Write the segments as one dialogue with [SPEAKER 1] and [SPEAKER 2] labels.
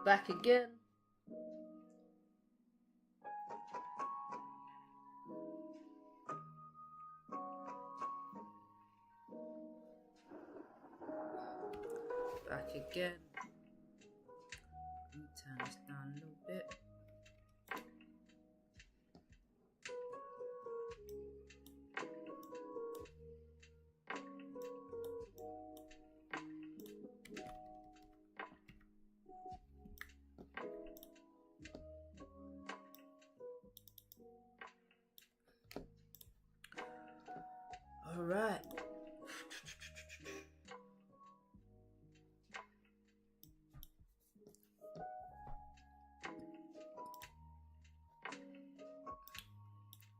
[SPEAKER 1] Back again. Back again. Let me turn this down a little bit. All right.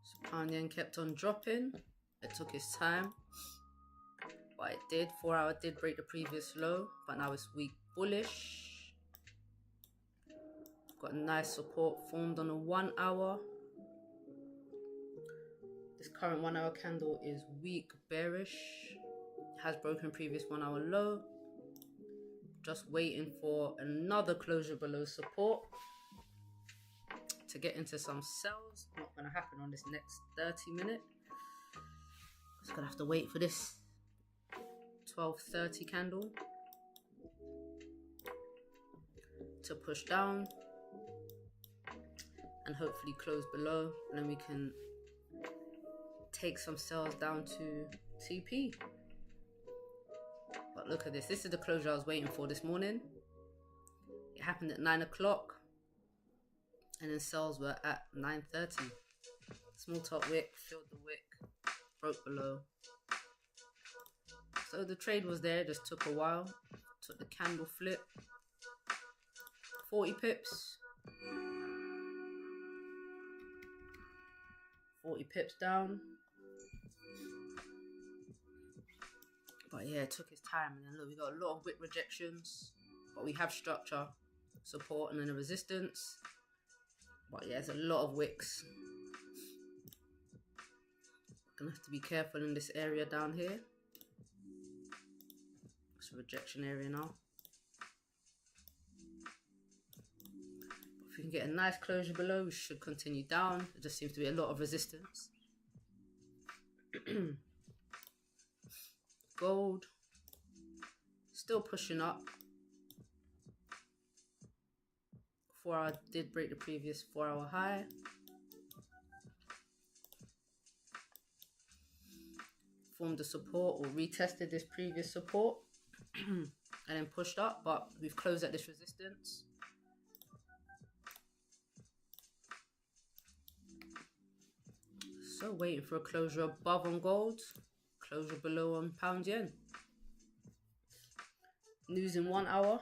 [SPEAKER 1] So pound yen kept on dropping. It took its time, but it did. 4 hour did break the previous low, but now it's weak bullish. Got a nice support formed on a 1 hour. This current 1 hour candle is weak bearish. It has broken previous 1 hour low. Just waiting for another closure below support to get into some sells. Not going to happen on this next 30 minutes. Just going to have to wait for this 12:30 candle to push down and hopefully close below, and then we can take some sells down to TP. But look at this. This is the closure I was waiting for this morning. It happened at 9 o'clock. And then sells were at 9:30. Small top wick, filled the wick, broke below. So the trade was there, just took a while. Took the candle flip. 40 pips. 40 pips down. But yeah, it took its time. And then look, we got a lot of wick rejections. But we have structure, support, and then a resistance. But yeah, there's a lot of wicks. Gonna have to be careful in this area down here. It's a rejection area now. But if we can get a nice closure below, we should continue down. There just seems to be a lot of resistance. Gold still pushing up. 4 hour did break the previous 4 hour high. Formed a support or retested this previous support and then pushed up, but we've closed at this resistance. So waiting for a closure above on gold, closure below on pound yen. News in 1 hour.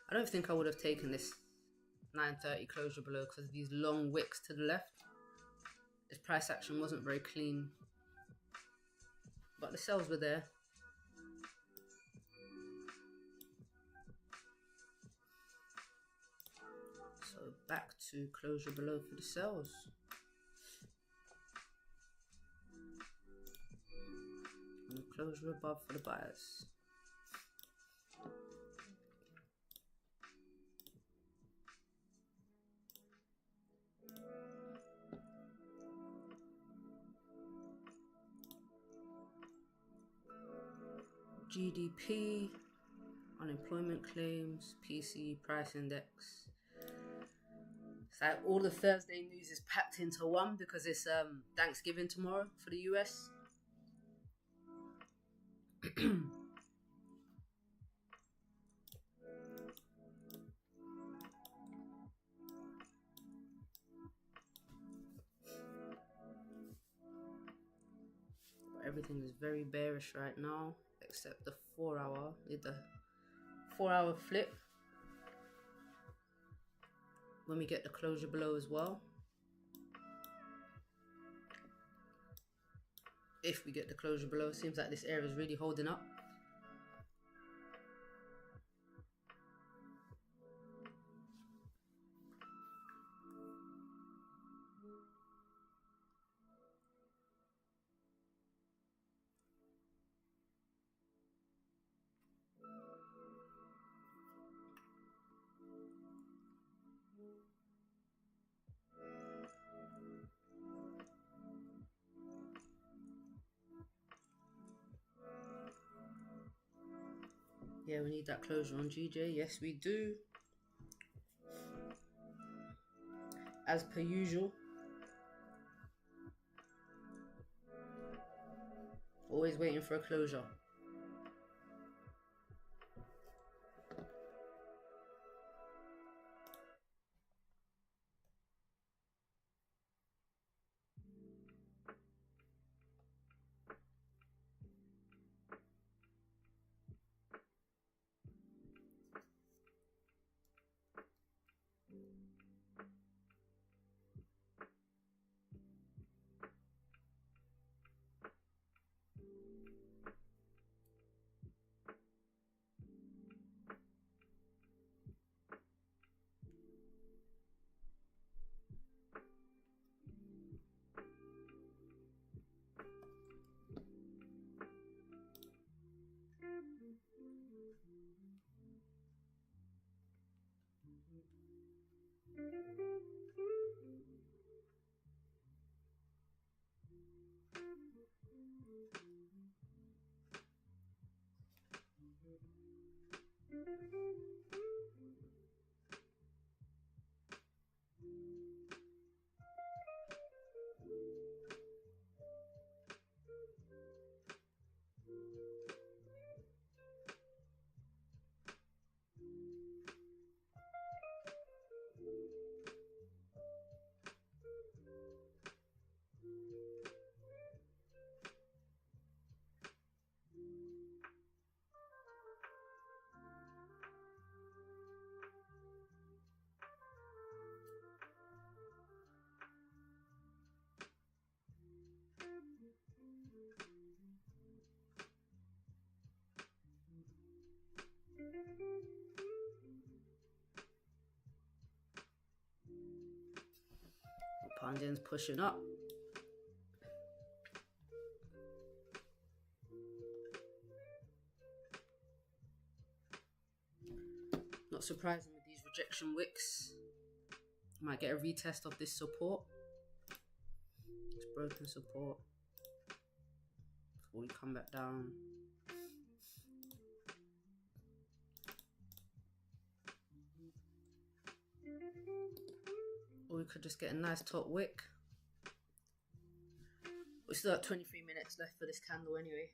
[SPEAKER 1] I don't think I would have taken this 9:30 closure below because of these long wicks to the left. This price action wasn't very clean, but the sells were there. So back to closure below for the sells. And closure above for the buyers. GDP, unemployment claims, PC price index. It's like all the Thursday news is packed into one because it's Thanksgiving tomorrow for the US. Everything is very bearish right now, except the 4 hour. Did the 4 hour flip when we get the closure below as well. If we get the closure below, seems like this area is really holding up. Yeah, we need that closure on GJ. Yes, we do. As per usual. Always waiting for a closure. Pound yen's pushing up. Not surprising with these rejection wicks. Might get a retest of this support. It's broken support. Before we come back down. Or we could just get a nice top wick. We still got 23 minutes left for this candle anyway.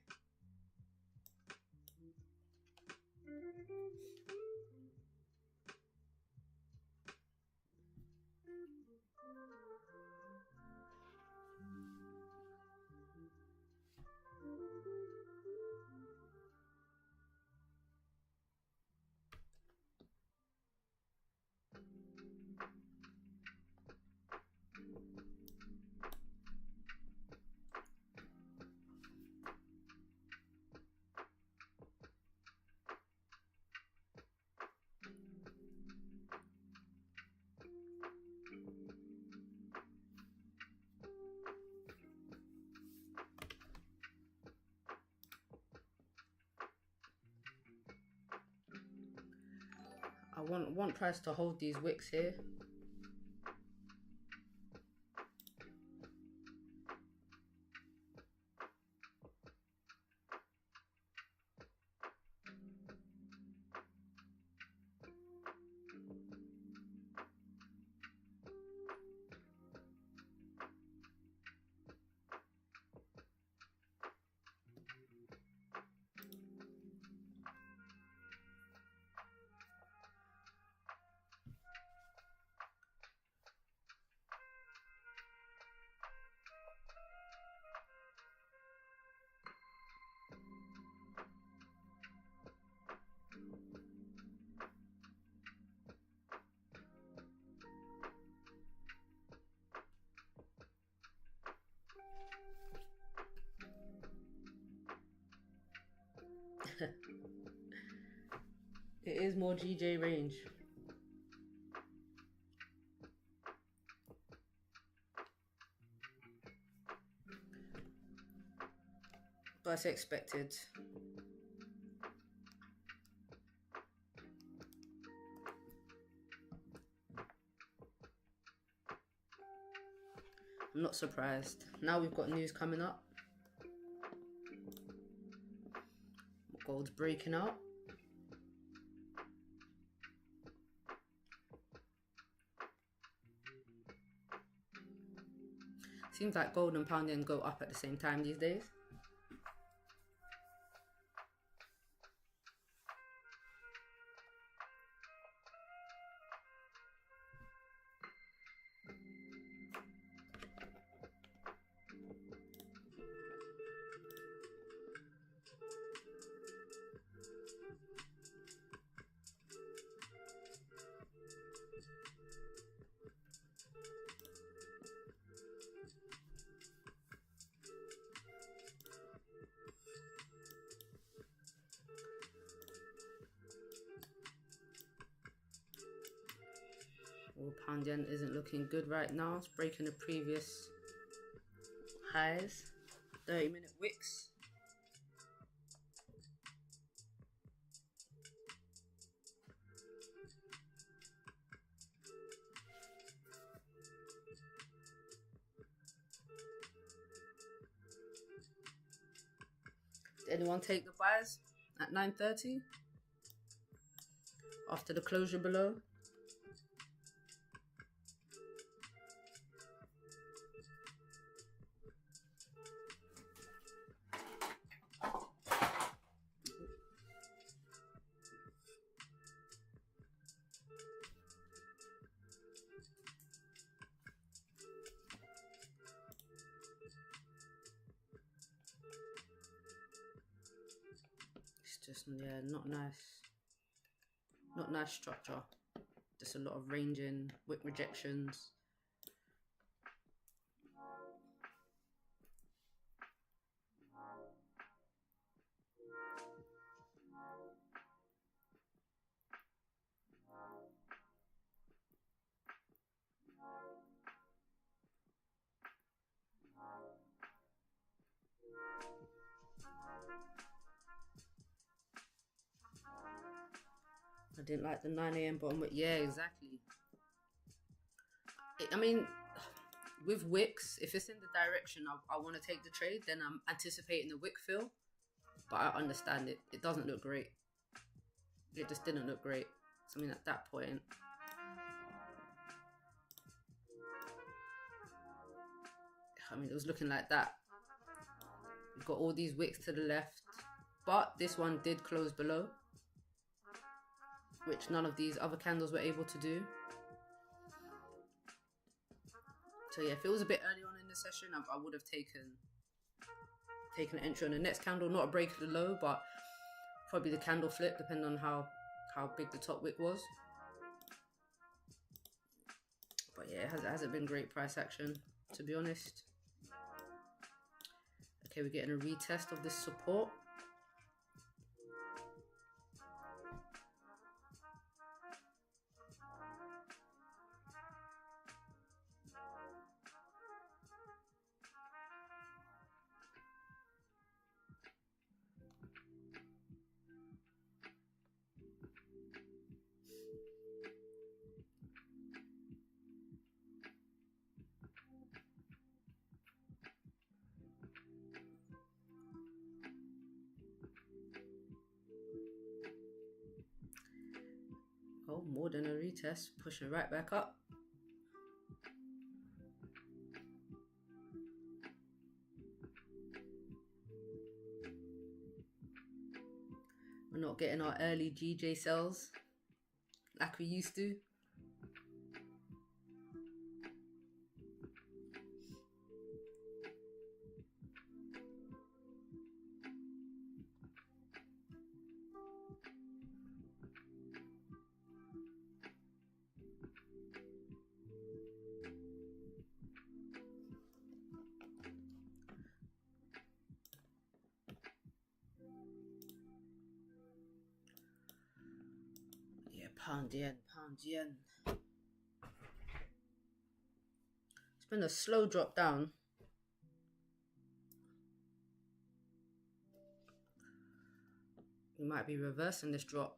[SPEAKER 1] I want price to hold these wicks here. It is more GJ range. But as expected. I'm not surprised. Now we've got news coming up. Gold's breaking out. Seems like gold and pound yen go up at the same time these days. Well, pound yen isn't looking good right now. It's breaking the previous highs. 30-minute wicks. Did anyone take the buys at 9:30 after the closure below? Just, yeah, not nice. Not nice structure. Just a lot of ranging, wick rejections. I didn't like the 9 AM bottom, but yeah, exactly. I mean, with wicks, if it's in the direction I want to take the trade, then I'm anticipating the wick fill. But I understand it. It doesn't look great. It just didn't look great. So I mean, at that point, it was looking like that. You've got all these wicks to the left, but this one did close below, which none of these other candles were able to do. So yeah, if it was a bit early on in the session, I would have taken an entry on the next candle, not a break of the low, but probably the candle flip, depending on how big the top wick was. But yeah, it hasn't been great price action, to be honest. Okay, we're getting a retest of this support. Oh, more than a retest, pushing right back up. We're not getting our early GJ sells like we used to. Pound yen. It's been a slow drop down. We might be reversing this drop.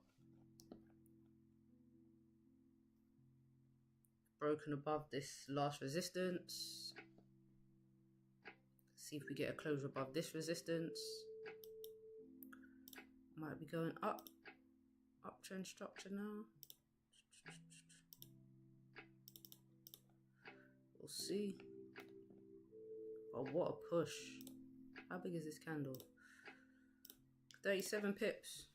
[SPEAKER 1] Broken above this last resistance. See if we get a closure above this resistance. Might be going up. Uptrend structure now. We'll see. But what a push. How big is this candle? 37 pips.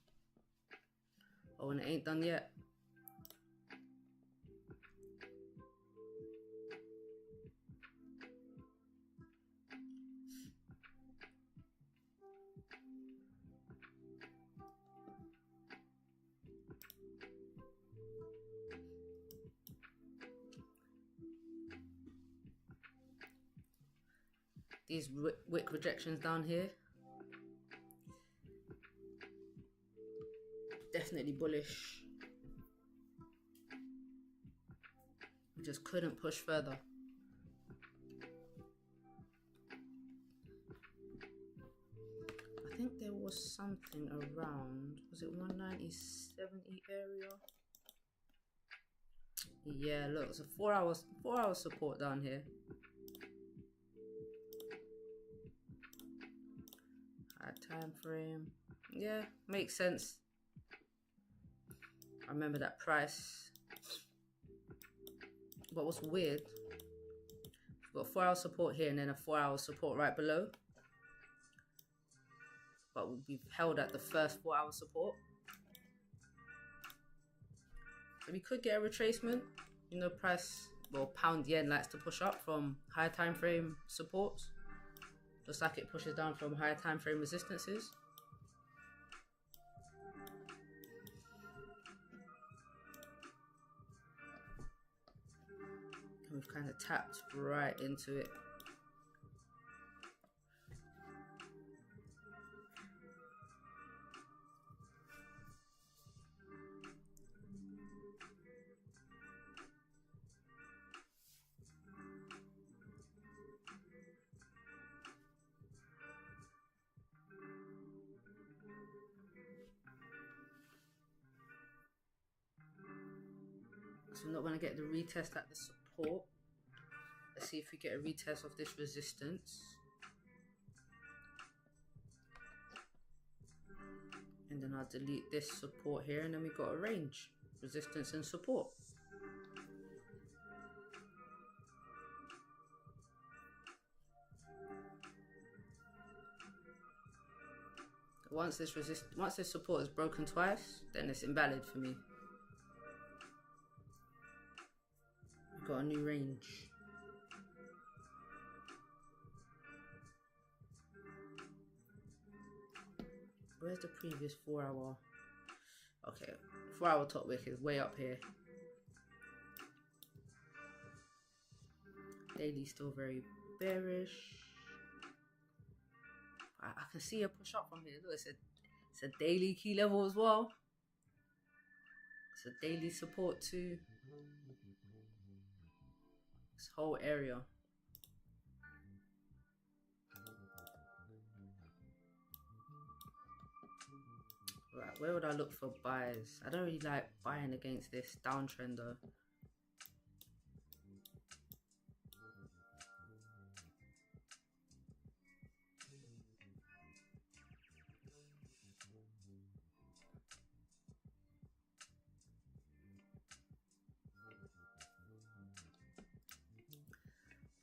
[SPEAKER 1] Oh, and it ain't done yet. These wick rejections down here, definitely bullish. We just couldn't push further. I think there was something around, was it 190.70 area? Yeah, look, it's a 4 hour support down here. Time frame, yeah, makes sense. I remember that price. But what's weird, we've got 4 hour support here and then a 4 hour support right below, but we've held at the first 4 hour support, so we could get a retracement. You know, price, well, pound yen likes to push up from high time frame supports, just like it pushes down from higher time frame resistances. And we've kind of tapped right into it. So we're not going to get the retest at the support. Let's see if we get a retest of this resistance. And then I'll delete this support here, and then we've got a range, resistance and support. Once this support is broken twice, then it's invalid for me. We've got a new range. Where's the previous 4 hour? Okay, 4 hour top wick is way up here. Daily still very bearish. I can see a push up from here. Look, it's a daily key level as well. It's a daily support too. This whole area. Right, where would I look for buys? I don't really like buying against this downtrend though.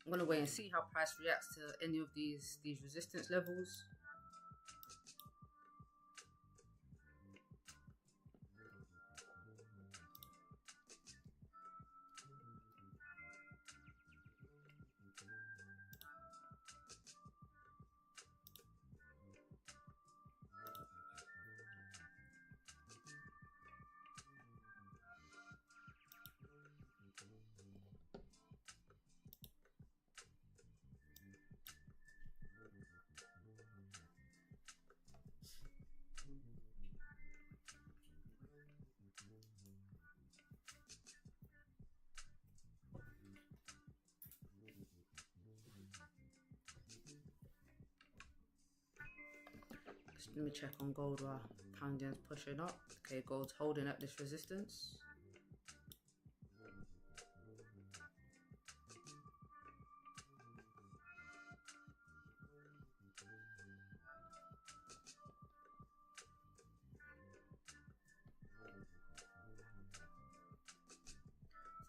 [SPEAKER 1] I'm gonna wait and see how price reacts to any of these resistance levels. Let me check on gold while pound yen's pushing up. Okay, gold's holding at this resistance.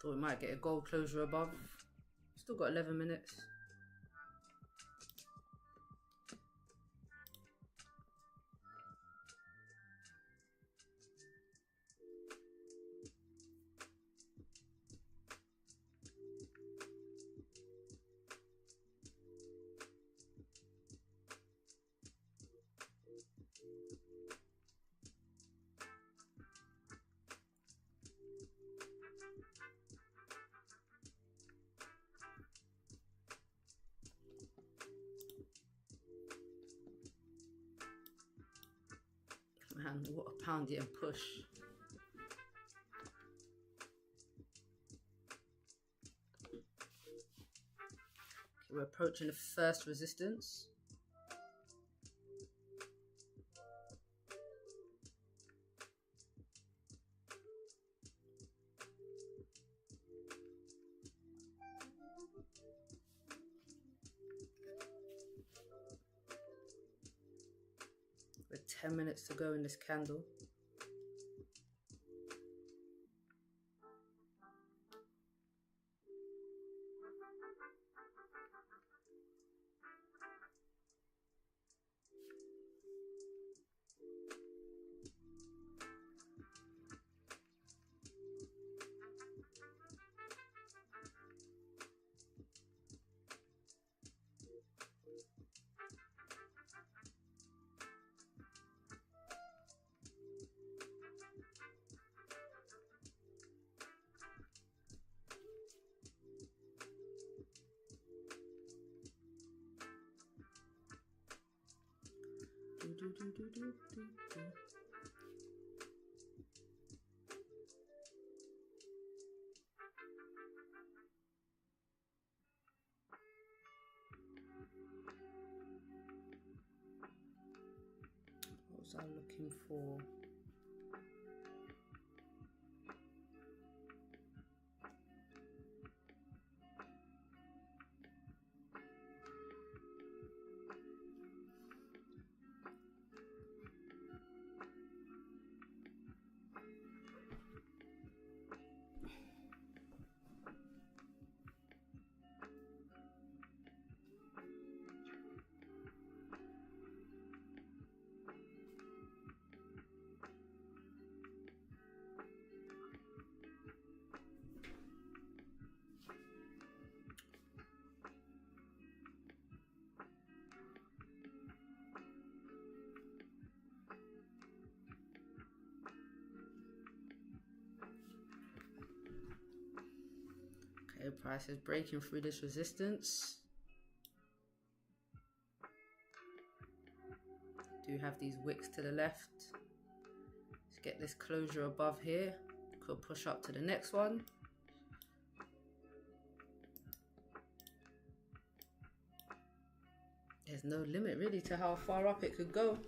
[SPEAKER 1] Thought we might get a gold closure above. Still got 11 minutes. Man, what a pound it and push. Okay, we're approaching the first resistance. With 10 minutes to go in this candle. What was I looking for? Okay, price is breaking through this resistance. Do have these wicks to the left. Let's get this closure above here. Could push up to the next one. There's no limit really to how far up it could go.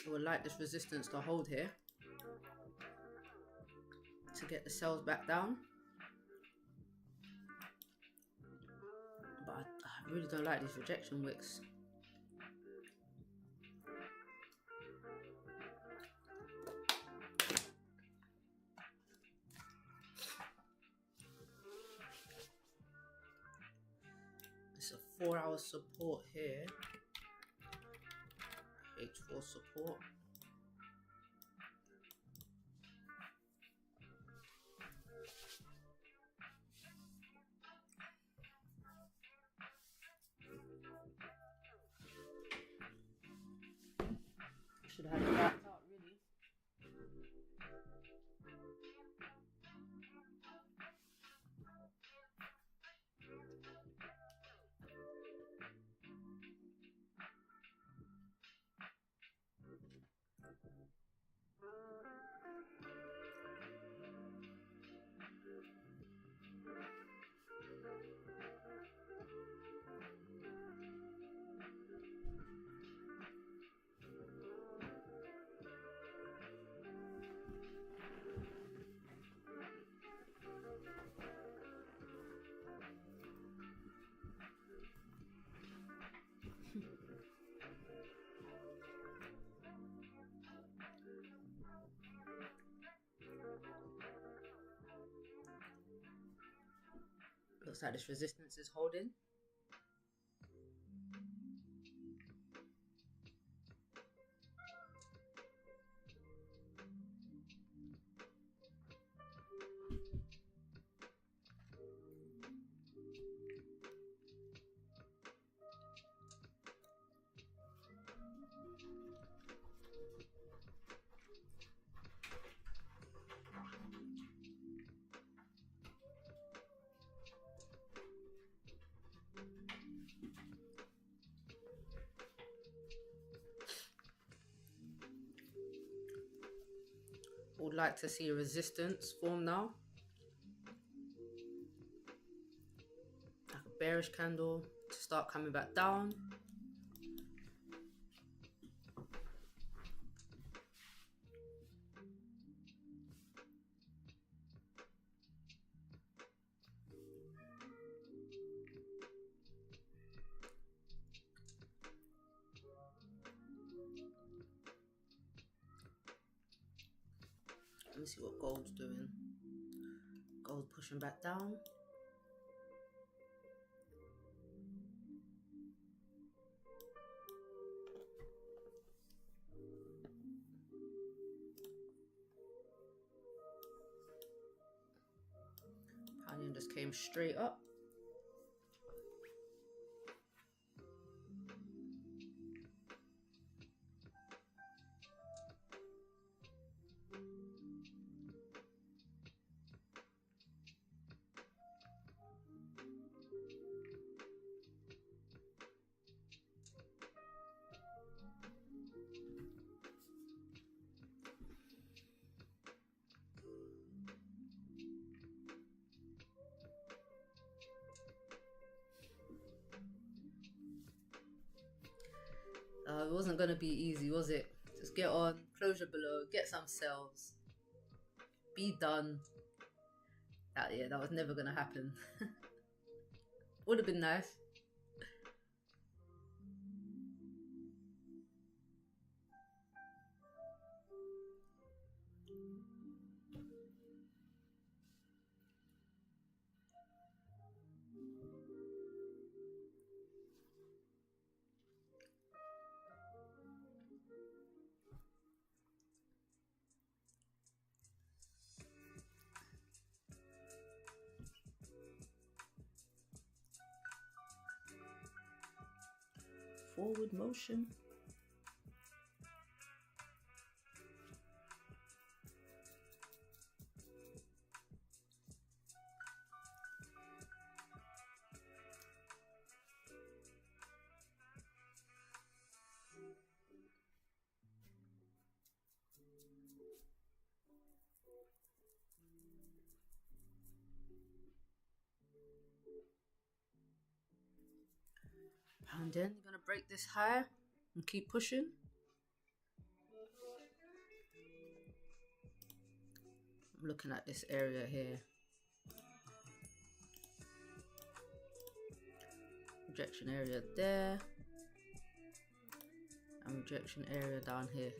[SPEAKER 1] I would like this resistance to hold here to get the sells back down. But I really don't like these rejection wicks. It's a 4-hour support here. H4 support. Should have it backed out really. Looks like this resistance is holding. Would like to see a resistance form now. Like a bearish candle to start coming back down. Let me see what gold's doing. Gold pushing back down. Palladium just came straight up. It wasn't going to be easy, was it? Just get on, closure below, get some sells, be done. That was never going to happen. Would have been nice. Forward motion. And then you're gonna break this high and keep pushing. I'm looking at this area here. Rejection area there. And rejection area down here.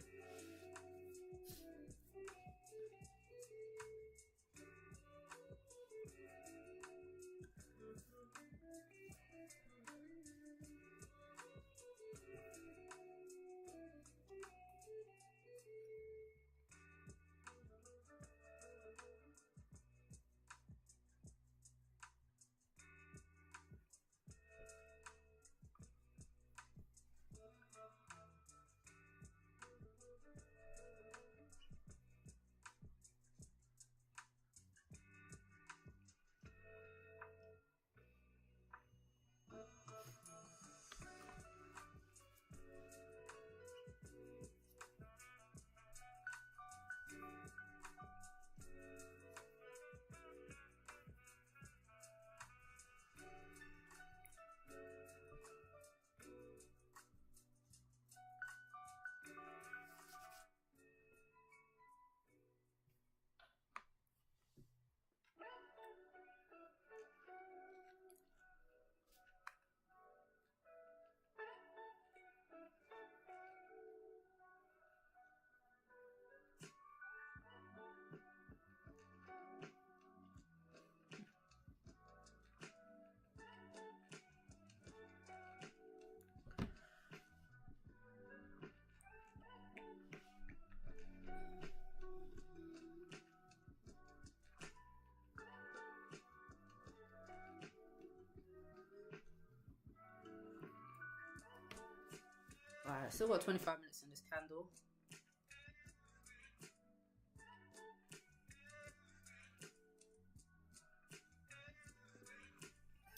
[SPEAKER 1] Alright, still got 25 minutes in this candle.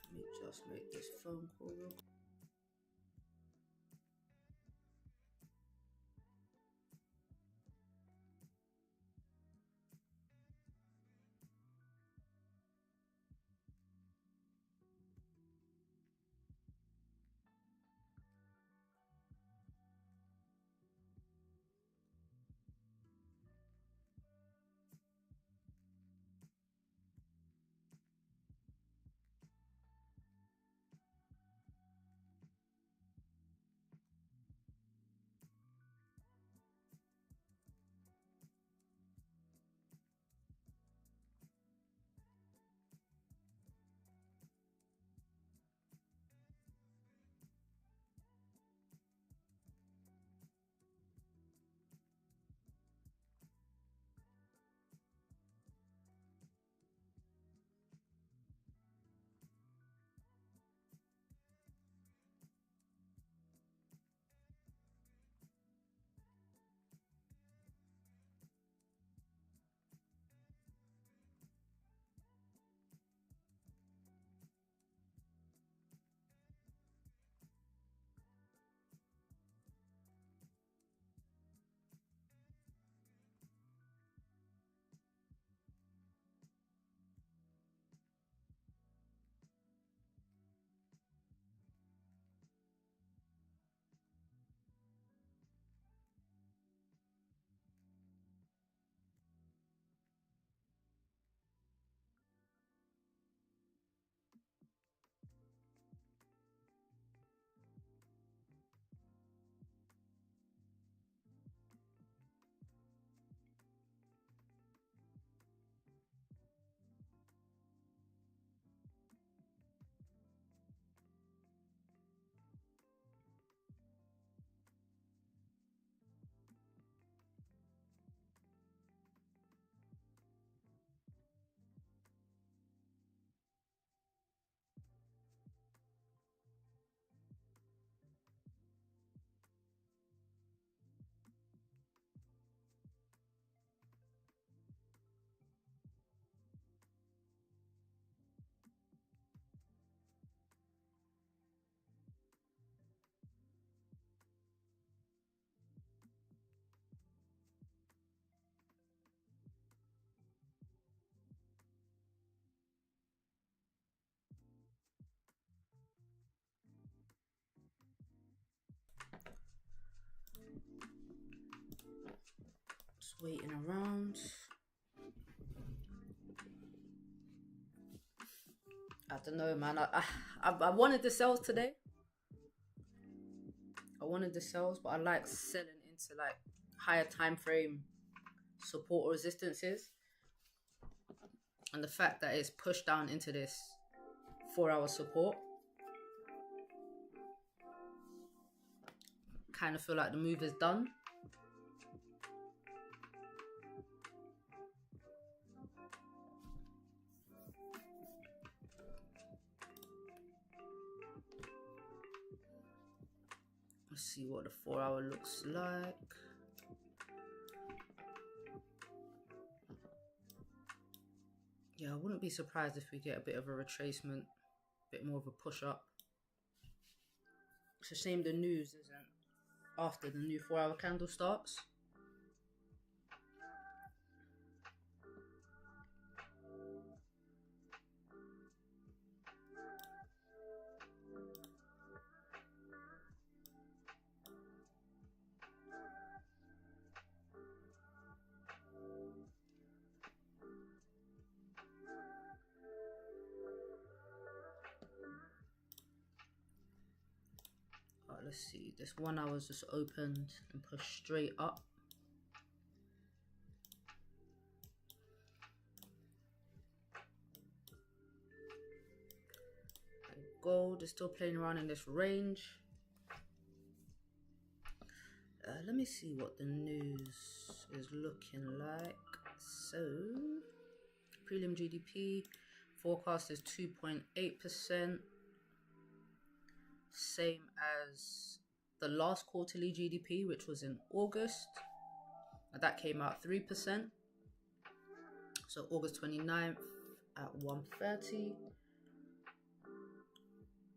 [SPEAKER 1] Let me just make this phone call real quick. Just waiting around. don't know, man. I wanted the sells today. I wanted the sells, but I like selling into like higher time frame support or resistances. And the fact that it's pushed down into this 4-hour support, kind of feel like the move is done. Let's see what the 4-hour looks like. Yeah, I wouldn't be surprised if we get a bit of a retracement, a bit more of a push up. It's a shame the news isn't after the new 4-hour candle starts. Let's see, this 1 hour's just opened and pushed straight up. And gold is still playing around in this range. Let me see what the news is looking like. So, Prelim GDP forecast is 2.8%. Same as the last quarterly GDP, which was in August. That came out 3%. So August 29th at 1:30.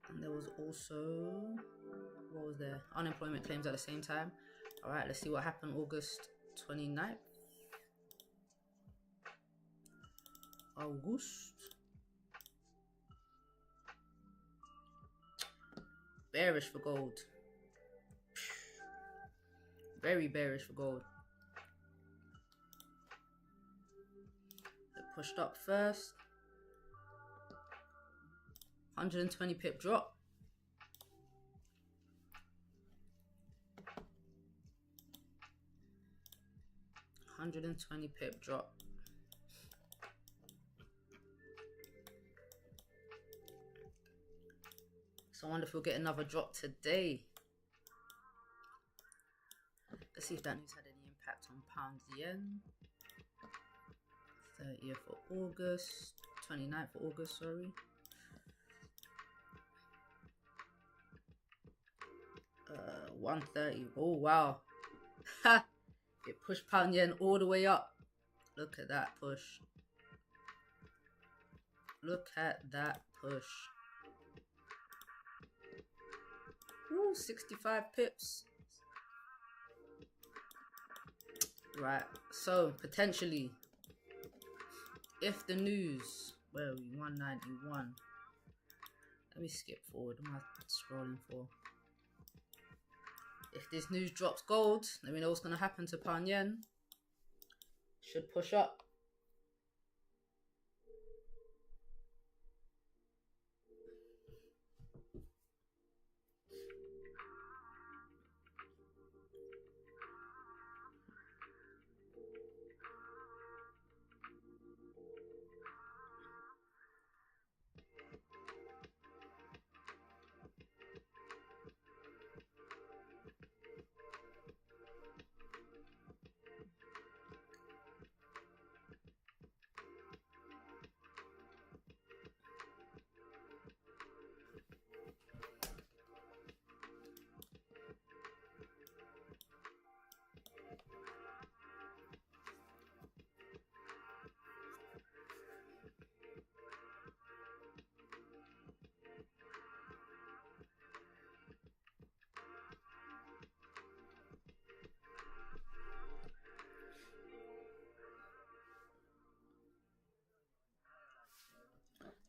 [SPEAKER 1] And there was also, what was there? Unemployment claims at the same time. All right, let's see what happened August 29th. August. Bearish for gold. Very bearish for gold. It pushed up first. 120 pip drop. $120 pip drop. So I wonder if we'll get another drop today. Let's see if that news had any impact on pound yen. 30th of August, 29th of August, sorry. 130. Oh wow. Ha! It pushed pound yen all the way up. Look at that push. Look at that push. Ooh, 65 pips. Right, so potentially, if the news, where are we, 191. Let me skip forward, what am I scrolling for? If this news drops gold, then we know what's going to happen to pound yen. Should push up.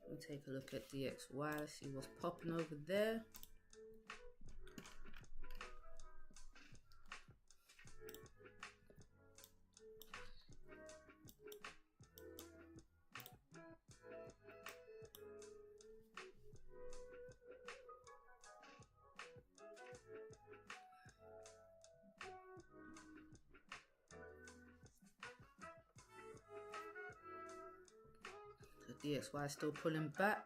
[SPEAKER 1] We'll take a look at DXY, see what's popping over there. DXY is still pulling back.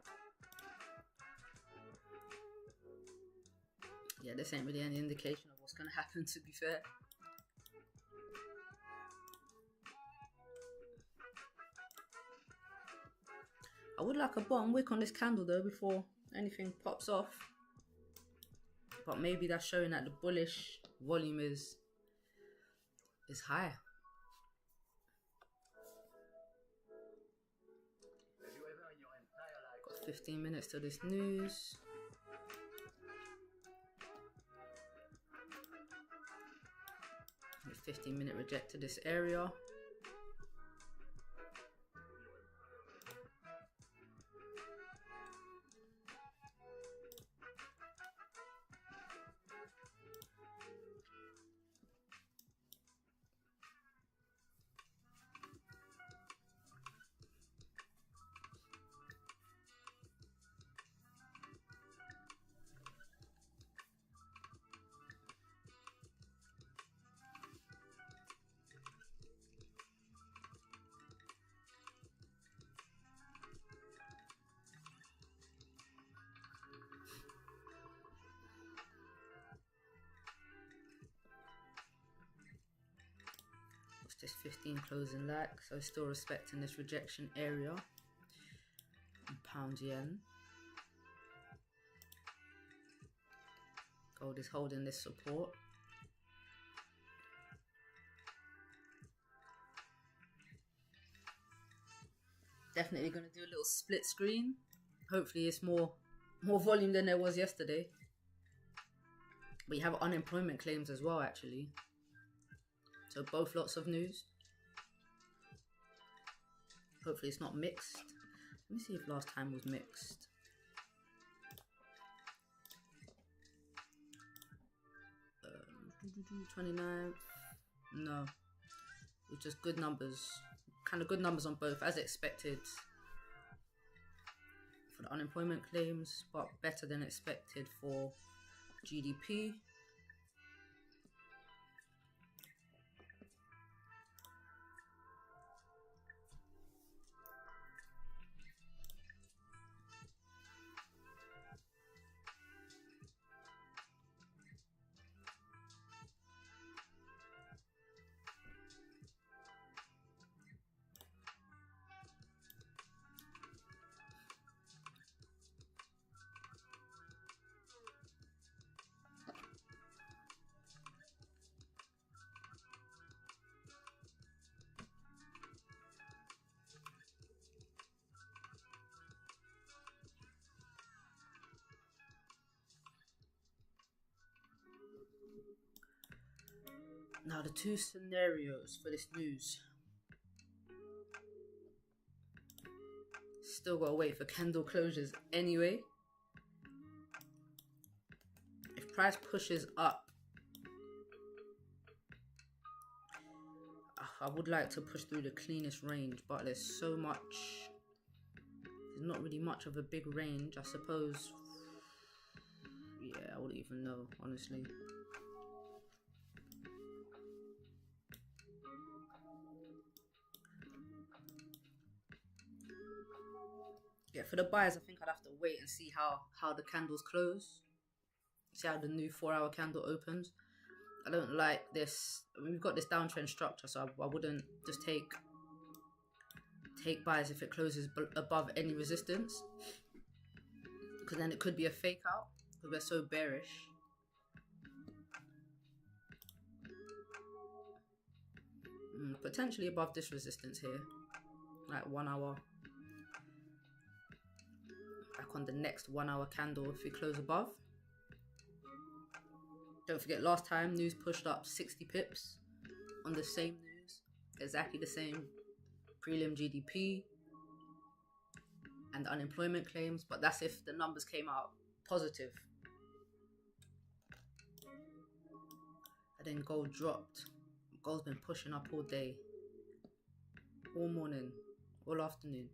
[SPEAKER 1] Yeah, this ain't really any indication of what's going to happen, to be fair. I would like a bottom wick on this candle though before anything pops off. But maybe that's showing that the bullish volume is high. Got 15 minutes to this news. The 15-minute reject to this area. This 15 closing like, so still respecting this rejection area. And pound yen. Gold is holding this support. Definitely going to do a little split screen. Hopefully it's more volume than there was yesterday. But you have unemployment claims as well, actually. So both lots of news. Hopefully it's not mixed. Let me see if last time was mixed. Uh, 29th. No. It was just good numbers. Kind of good numbers on both, as expected. For the unemployment claims, but better than expected for GDP. Now the two scenarios for this news. Still gotta wait for candle closures anyway. If price pushes up, I would like to push through the cleanest range, but there's not really much of a big range, I suppose. Yeah, I wouldn't even know, honestly. Yeah, for the buyers, I think I'd have to wait and see how the candles close. See how the new 4-hour candle opens. I don't like this. I mean, we've got this downtrend structure, so I wouldn't just take buys if it closes above any resistance, because then it could be a fake out because we're so bearish. Potentially above this resistance here, like 1 hour. Back on the next 1 hour candle if we close above. Don't forget, last time news pushed up 60 pips on the same news, exactly the same prelim GDP and unemployment claims, but that's if the numbers came out positive. And then gold dropped. Gold's been pushing up all day, all morning, all afternoon.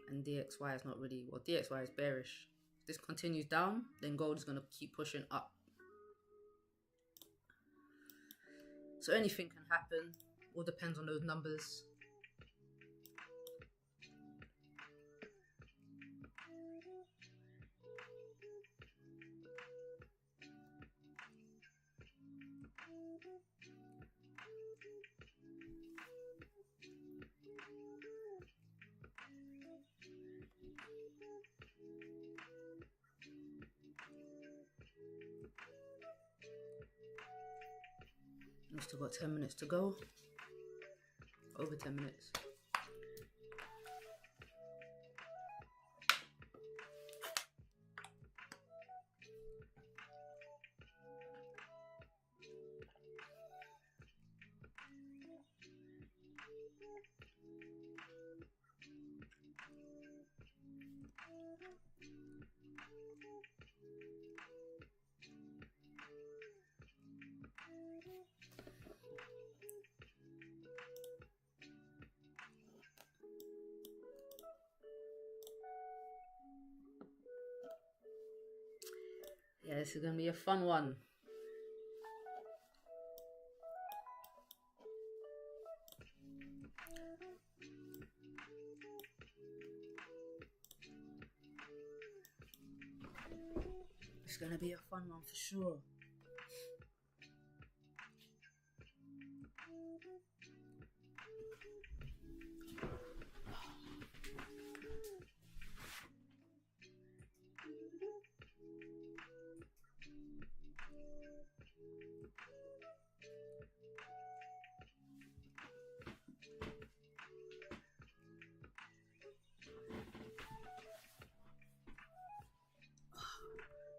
[SPEAKER 1] And DXY is not really, well, DXY is bearish. If this continues down, then gold is going to keep pushing up. So anything can happen. All depends on those numbers. We've still got 10 minutes to go. Over 10 minutes. Yeah, this is going to be a fun one. It's going to be a fun one for sure.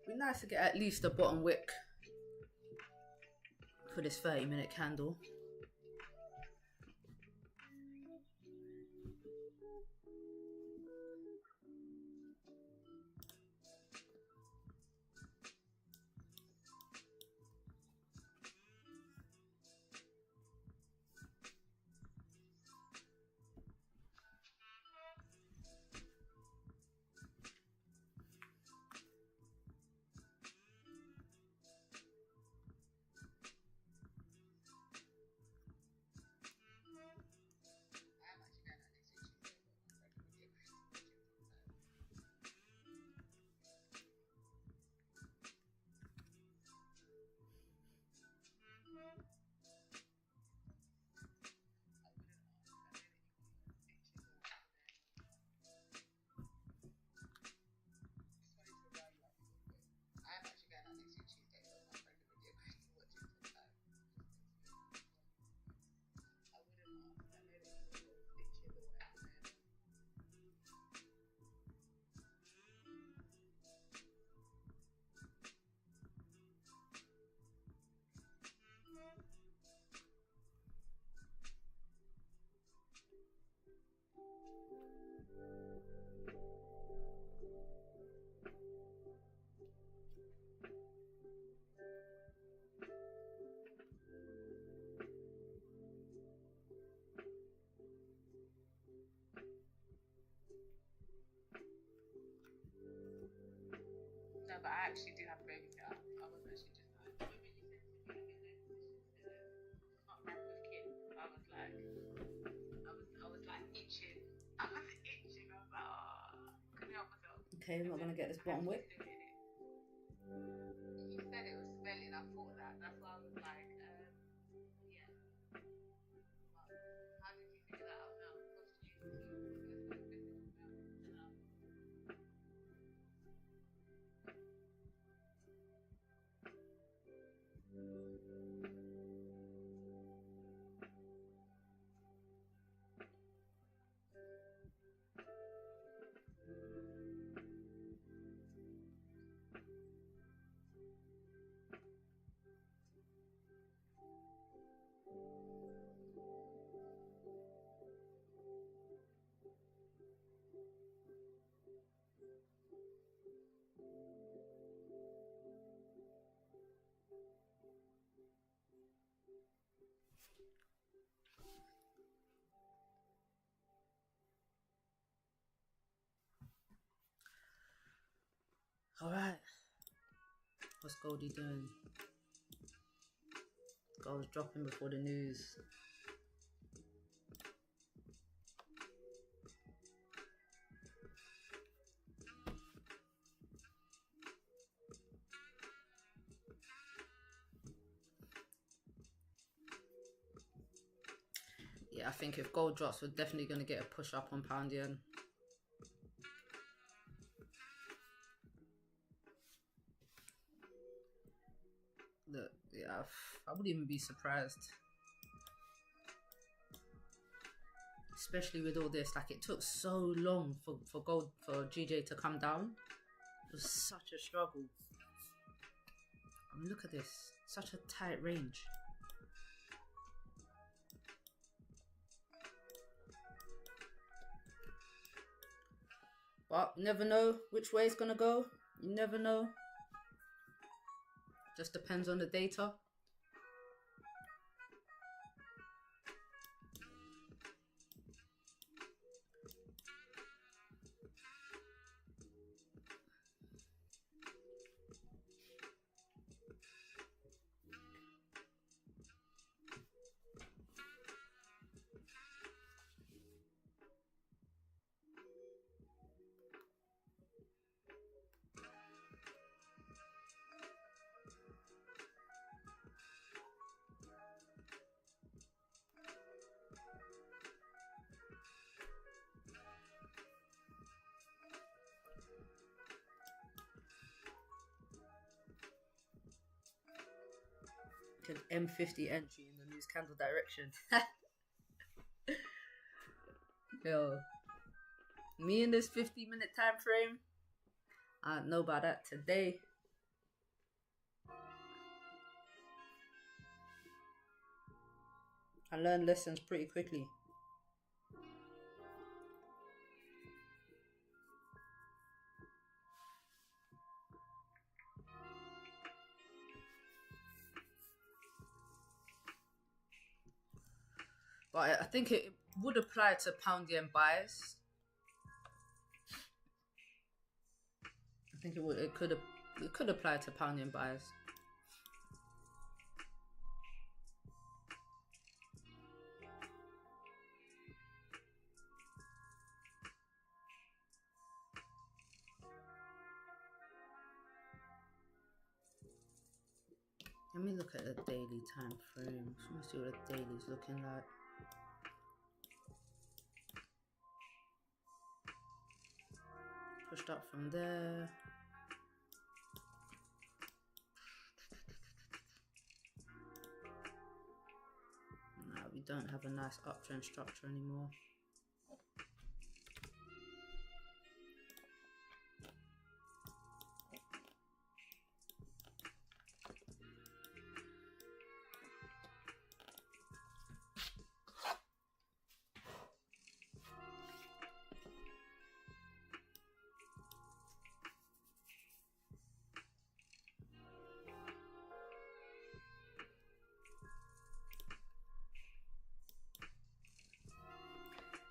[SPEAKER 1] It'd be nice to get at least a bottom wick for this 30-minute candle.
[SPEAKER 2] No, but I actually do have a baby now. I was actually just like, when you said to me, I'm in a position to not rap with Kim, I was like itching. I was itching. I was like, oh, couldn't help myself.
[SPEAKER 1] Okay, I'm not going to get this bottom wick.
[SPEAKER 2] You said it was smelling. I thought that. That's why I was like, yeah. But how did you figure that out now?
[SPEAKER 1] All right. What's Goldie doing? Gold's dropping before the news. Yeah, I think if gold drops, we're definitely going to get a push up on pound yen. Look, yeah, I wouldn't even be surprised. Especially with all this, like it took so long for gold, for GJ to come down. It was such a struggle. I mean, look at this, such a tight range. But you never know which way it's gonna go. You never know. Just depends on the data. An M50 entry in the news candle direction. Yo, me in this 50-minute time frame, I don't know about that today. I learned lessons pretty quickly. But I think it would apply to pound yen buys. I think it could apply to pound yen buys. Let me look at the daily time frames. Let me see what the daily's looking like. Pushed up from there. No, we don't have a nice uptrend structure anymore.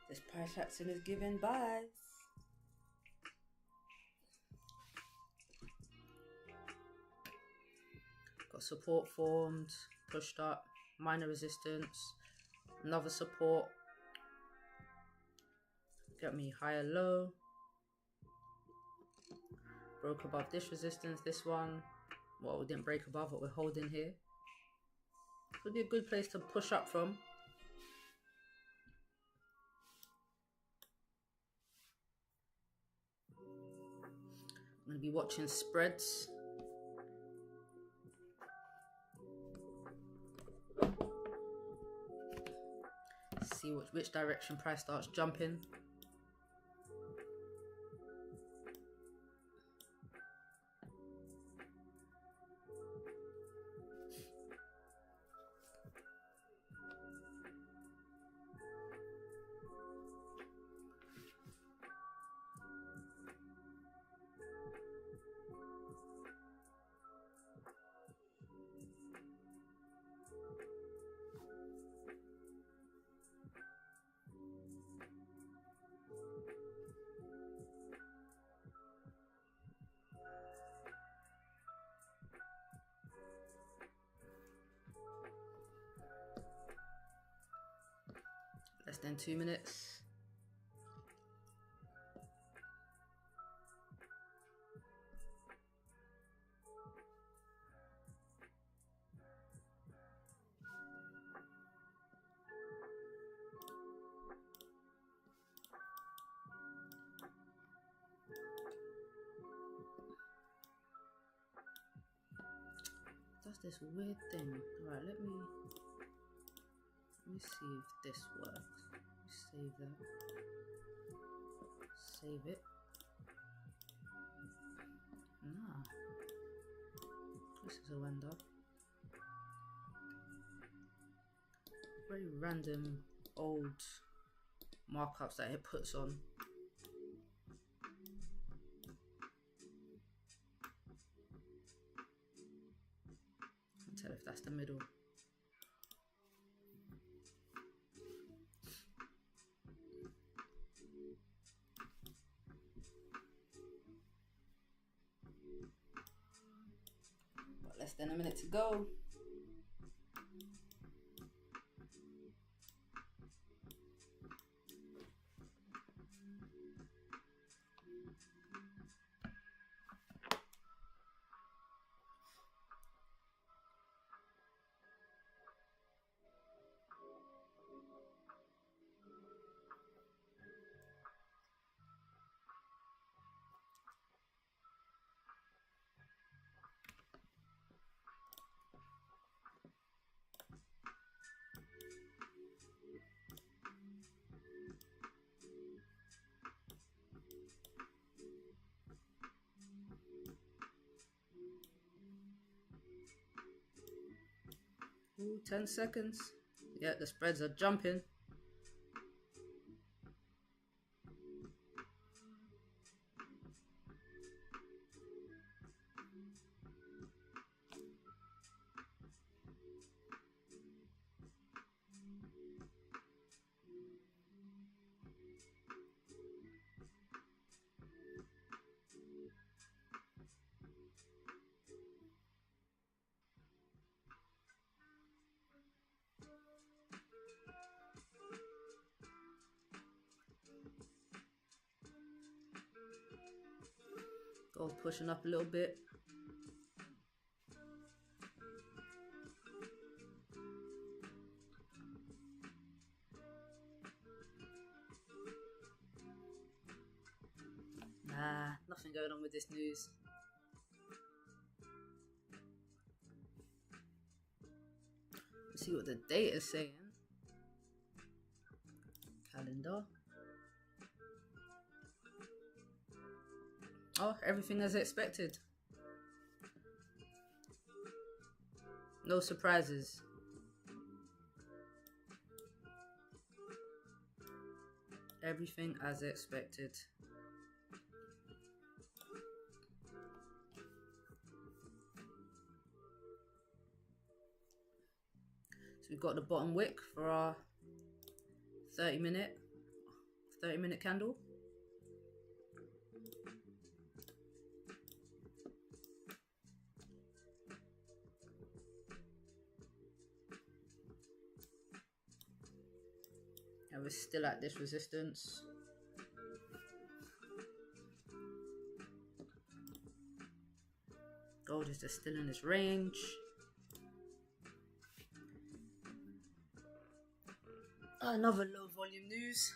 [SPEAKER 1] This price action is giving buys. Got support formed, pushed up, minor resistance, another support. Got me higher low. Broke above this resistance, this one. Well, we didn't break above what we're holding here. Could be a good place to push up from. I'm going to be watching spreads. See which direction price starts jumping. in 2 minutes. Does this weird thing. Right, let me see if this works. Save that. Save it. Nah. This is a window. Very random old markups that it puts on. Can't tell if that's the middle. Got less than a minute to go. Ooh, 10 seconds. Yeah, the spreads are jumping. Gold pushing up a little bit. Nah, nothing going on with this news. Let's see what the date is saying. Calendar. Oh, everything as expected. No surprises. Everything as expected. So we've got the bottom wick for our 30 minute candle. And we're still at this resistance. Gold is just still in this range. Another low volume news.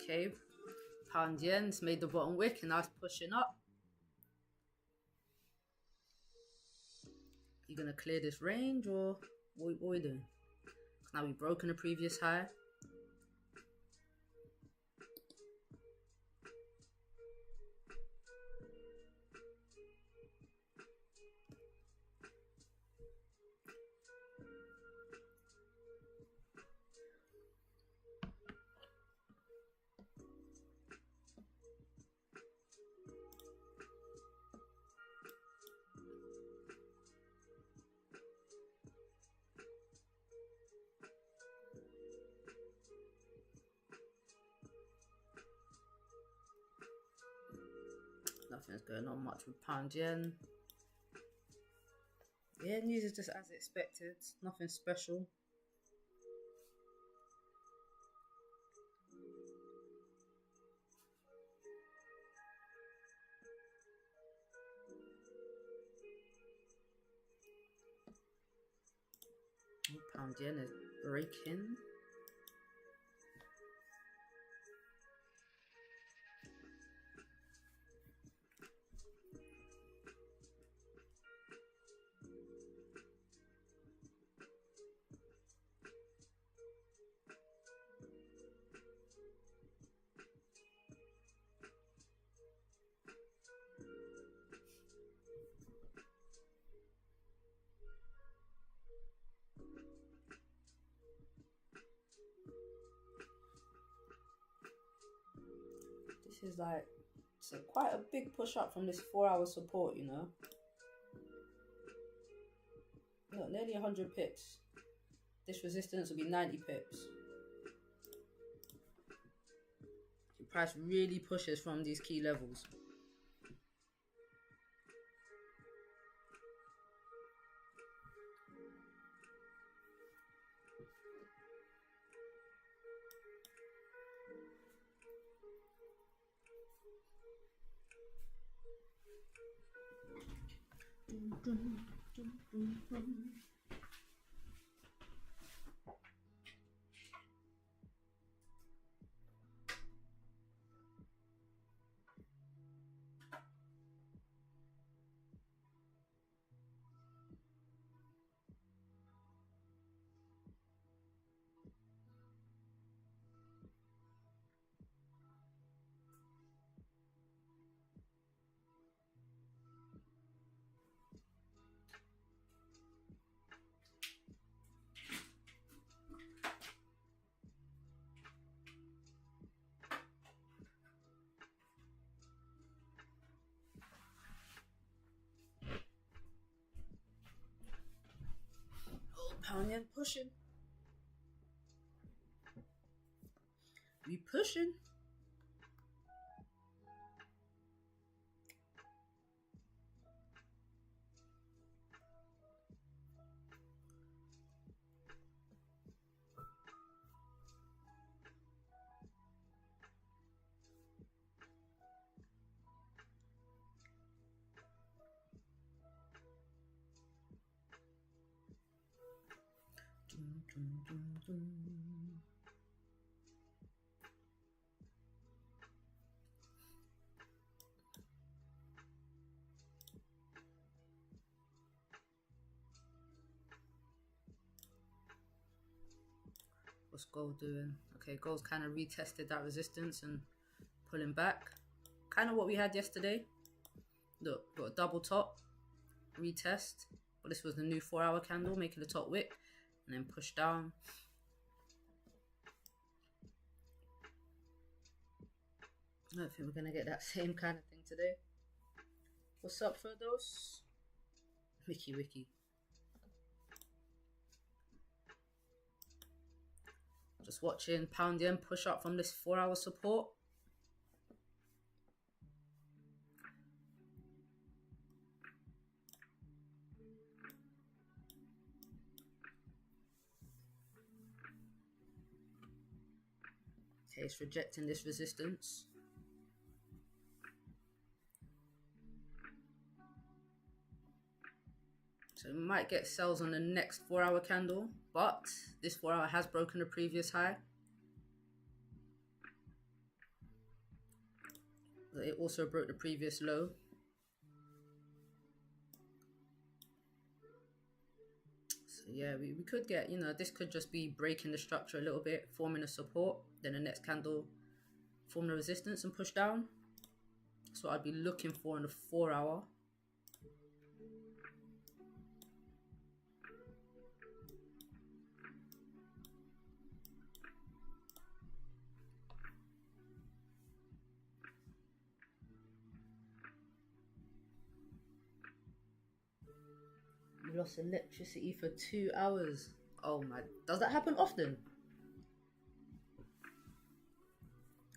[SPEAKER 1] Okay, pound yen's made the bottom wick and now it's pushing up. You gonna clear this range or what are we doing? Now we've broken a previous high. Nothing's going on much with pound yen. Yeah, news is just as expected. Nothing special. Pound yen is breaking. This is like, it's quite a big push up from this 4-hour support, you know. Look, nearly 100 pips. This resistance will be 90 pips. The price really pushes from these key levels. Pound yen pushing. We pushing. What's gold doing? Okay, gold's kind of retested that resistance and pulling back. Kind of what we had yesterday. Look, got a double top, retest. But this was the new 4-hour candle, making the top wick, and then push down. I don't think we're gonna get that same kind of thing today. What's up, Ferdos? Wiki. Just watching pound yen push up from this 4-hour support. Okay, it's rejecting this resistance. So we might get sells on the next 4-hour candle, but this 4-hour has broken the previous high. It also broke the previous low. So yeah, we could get, you know, this could just be breaking the structure a little bit, forming a support, then the next candle form the resistance and push down. That's what I'd be looking for in the 4-hour. We lost electricity for 2 hours. Oh my, does that happen often?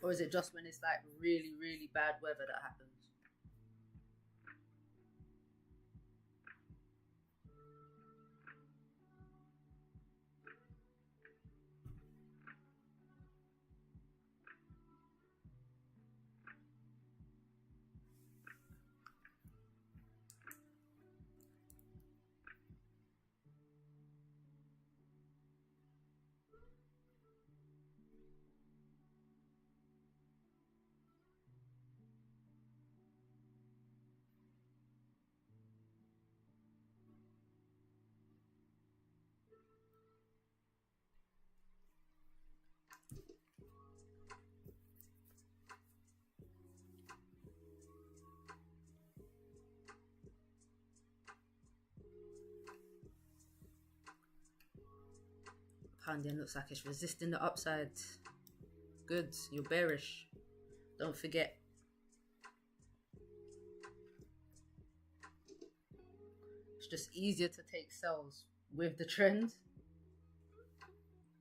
[SPEAKER 1] Or is it just when it's like really, really bad weather that happens? Funding looks like it's resisting the upside. Good, you're bearish. Don't forget. It's just easier to take sells with the trend.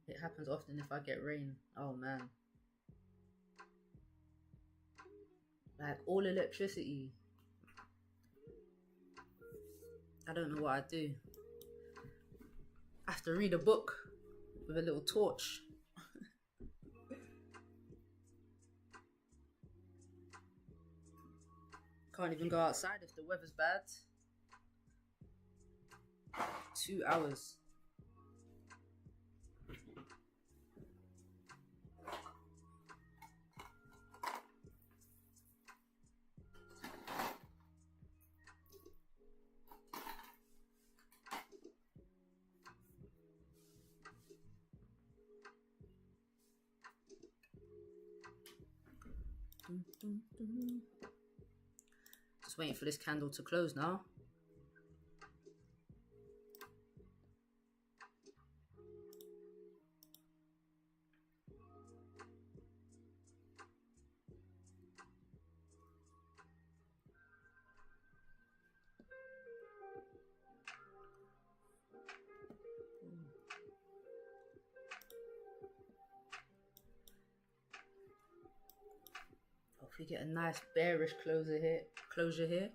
[SPEAKER 1] It happens often if I get rain. Oh man. Like all electricity. I don't know what I do. I have to read a book with a little torch. Can't even go outside if the weather's bad. 2 hours. Just waiting for this candle to close now. If we get a nice bearish closure here,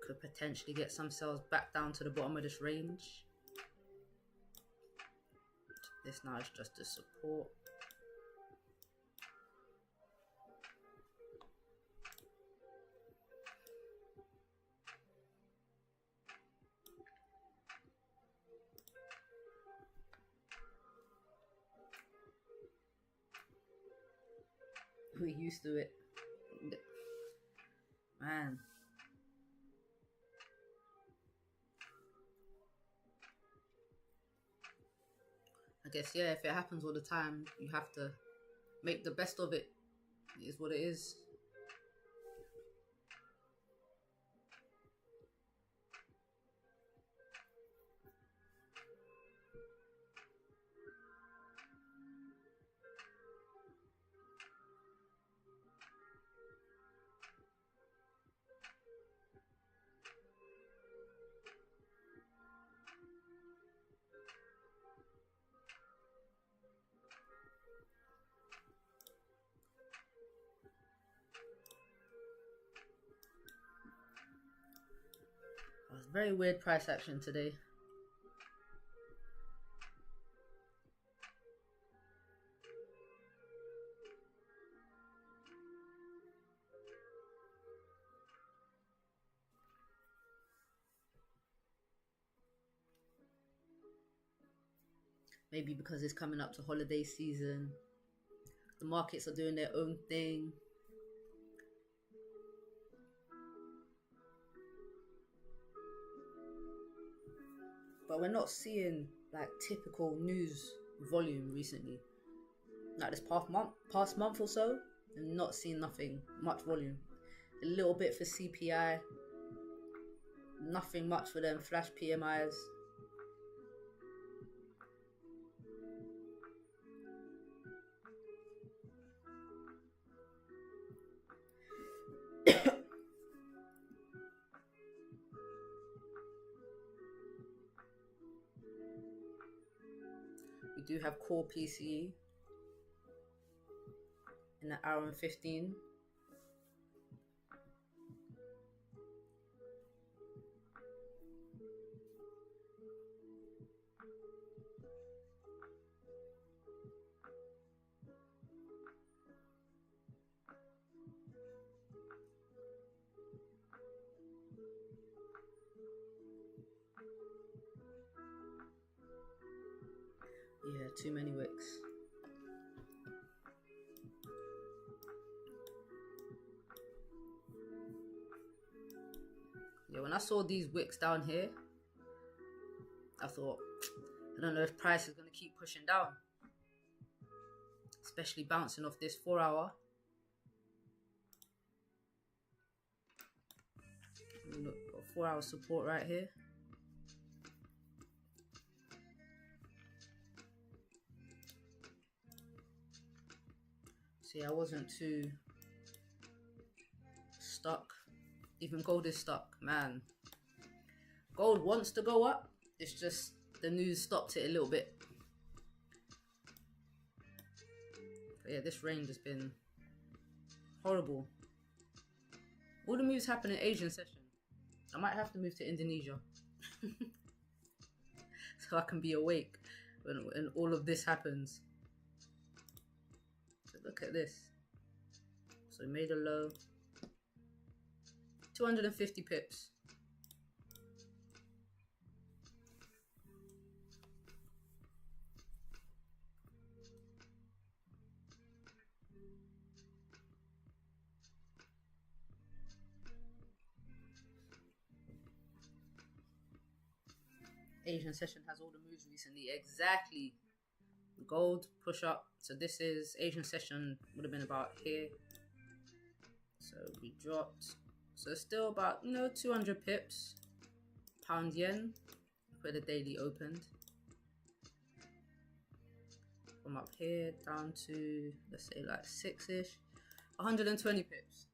[SPEAKER 1] could potentially get some sells back down to the bottom of this range. This now is just a support. We're used to it. Man. I guess, yeah, if it happens all the time, you have to make the best of it. It is what it is. Very weird price action today. Maybe because it's coming up to holiday season. The markets are doing their own thing. But we're not seeing like typical news volume recently. Like this past month or so, I'm not seeing nothing much volume. A little bit for CPI, nothing much for them flash PMIs. We do have core PCE in an hour and 15. Yeah, too many wicks. Yeah, when I saw these wicks down here, I thought, I don't know if price is going to keep pushing down. Especially bouncing off this 4 hour. Look, got 4 hour support right here. See, I wasn't too stuck. Even gold is stuck, man. Gold wants to go up. It's just the news stopped it a little bit. But yeah, this range has been horrible. All the moves happen in Asian session. I might have to move to Indonesia. So I can be awake when all of this happens. So look at this. So we made a low. 250 pips. Asian session has all the moves recently. Exactly. Gold push up. So this is Asian session, would have been about here. So we dropped. So still about, 200 pips. Pound yen where the daily opened. From up here down to, let's say like 6-ish. 120 pips.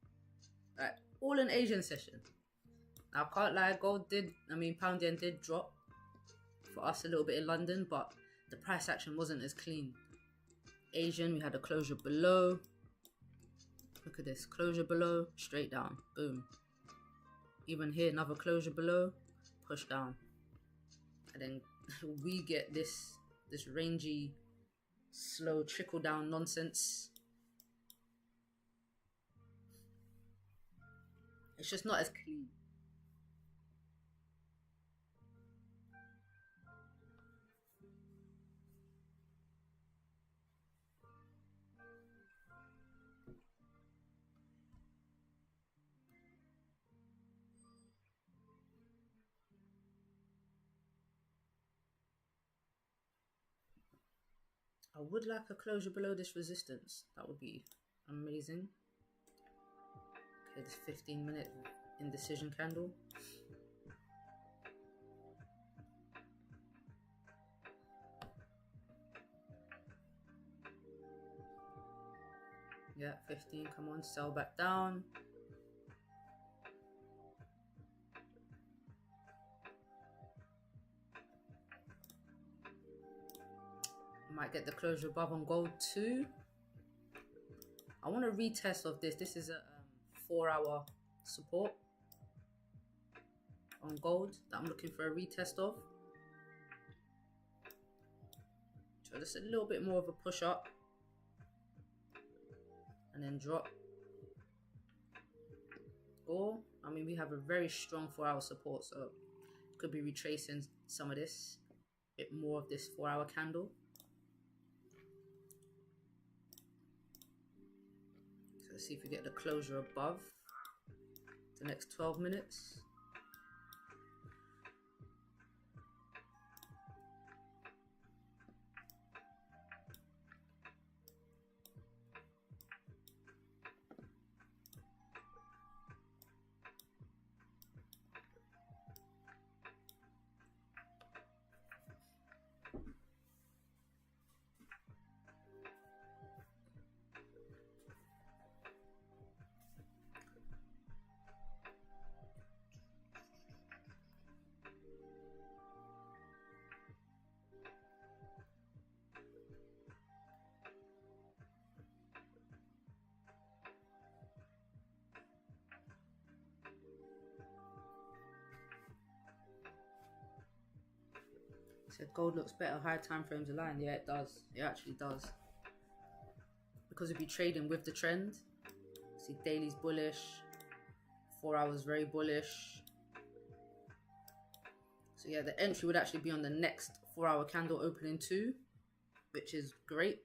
[SPEAKER 1] Right, all in Asian session. Now I can't lie, pound yen did drop for us a little bit in London, but the price action wasn't as clean. Asian, we had a closure below. Look at this, closure below, straight down, boom. Even here, another closure below, push down. And then we get this rangy, slow trickle down nonsense. It's just not as clean. I would like a closure below this resistance. That would be amazing. Okay, this 15-minute indecision candle. Yeah, 15, come on, sell back down. Might get the closure above on gold too. I want a retest of this. This is a 4-hour support on gold that I'm looking for a retest of. So just a little bit more of a push up and then drop. Or, we have a very strong 4-hour support, so could be retracing some of this, a bit more of this 4-hour candle. So let's see if we get the closure above the next 12 minutes. Said gold looks better, higher time frames aligned. Yeah, it does. It actually does. Because if you're trading with the trend, see daily's bullish, 4 hours very bullish. So yeah, the entry would actually be on the next 4-hour candle opening too, which is great.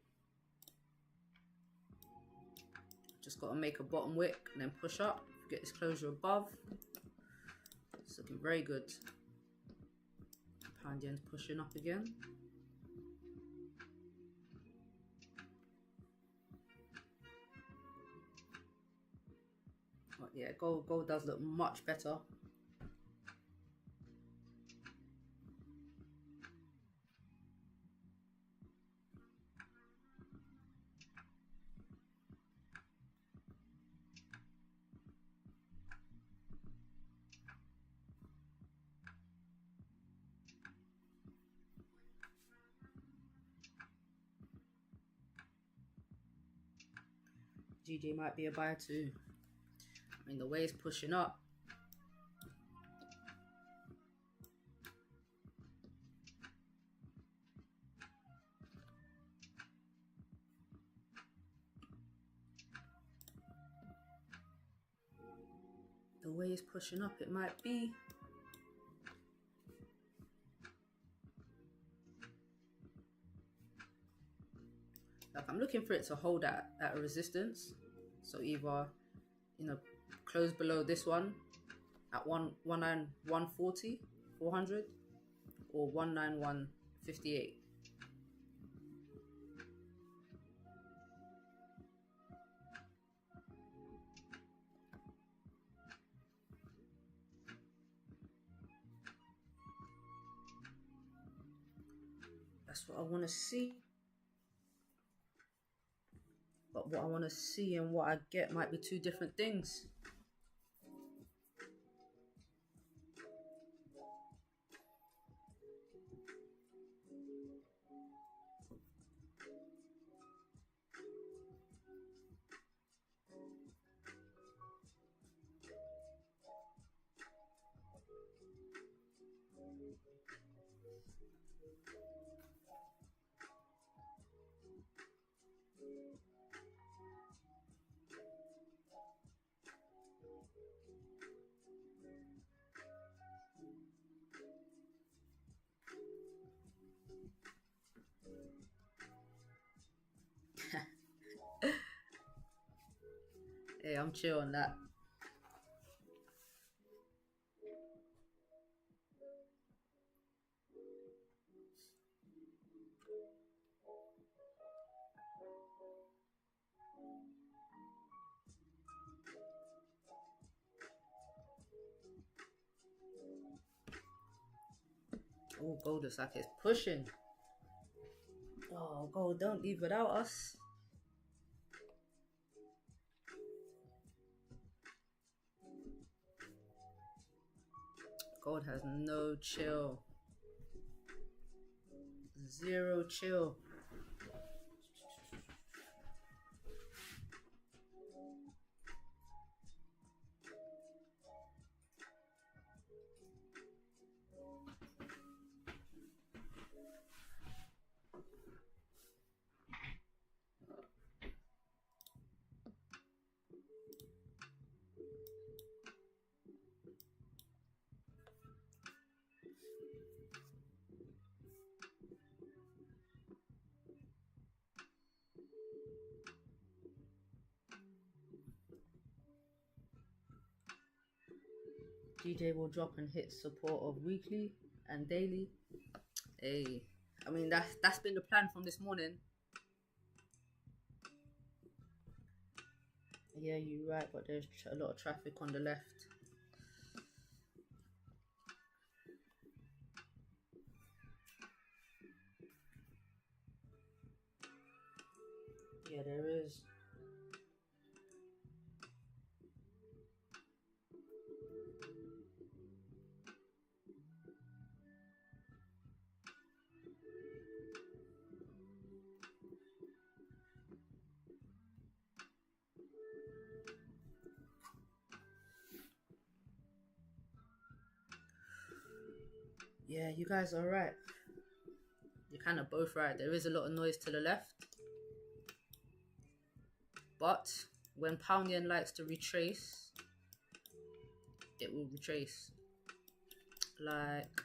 [SPEAKER 1] Just got to make a bottom wick and then push up. Get this closure above. It's looking very good. Pound yen's pushing up again. But yeah, gold does look much better. GJ might be a buy too. I mean, the way it's pushing up. The way it's pushing up, it might be. Like, I'm looking for it to hold at a resistance. So either, you know, close below this one at 191.40, 400, or 191.58. That's what I want to see. But what I want to see and what I get might be two different things. Hey, I'm chill on that. Oh, gold looks like it's pushing. Oh, gold, don't leave without us. Gold has no chill. Zero chill. GJ will drop and hit support of weekly and daily. Hey, I mean that's been the plan from this morning. Yeah, you're right, but there's a lot of traffic on the left. Yeah, there is. Yeah, you guys are right. You're kind of both right. There is a lot of noise to the left. But when pound yen likes to retrace, it will retrace. Like,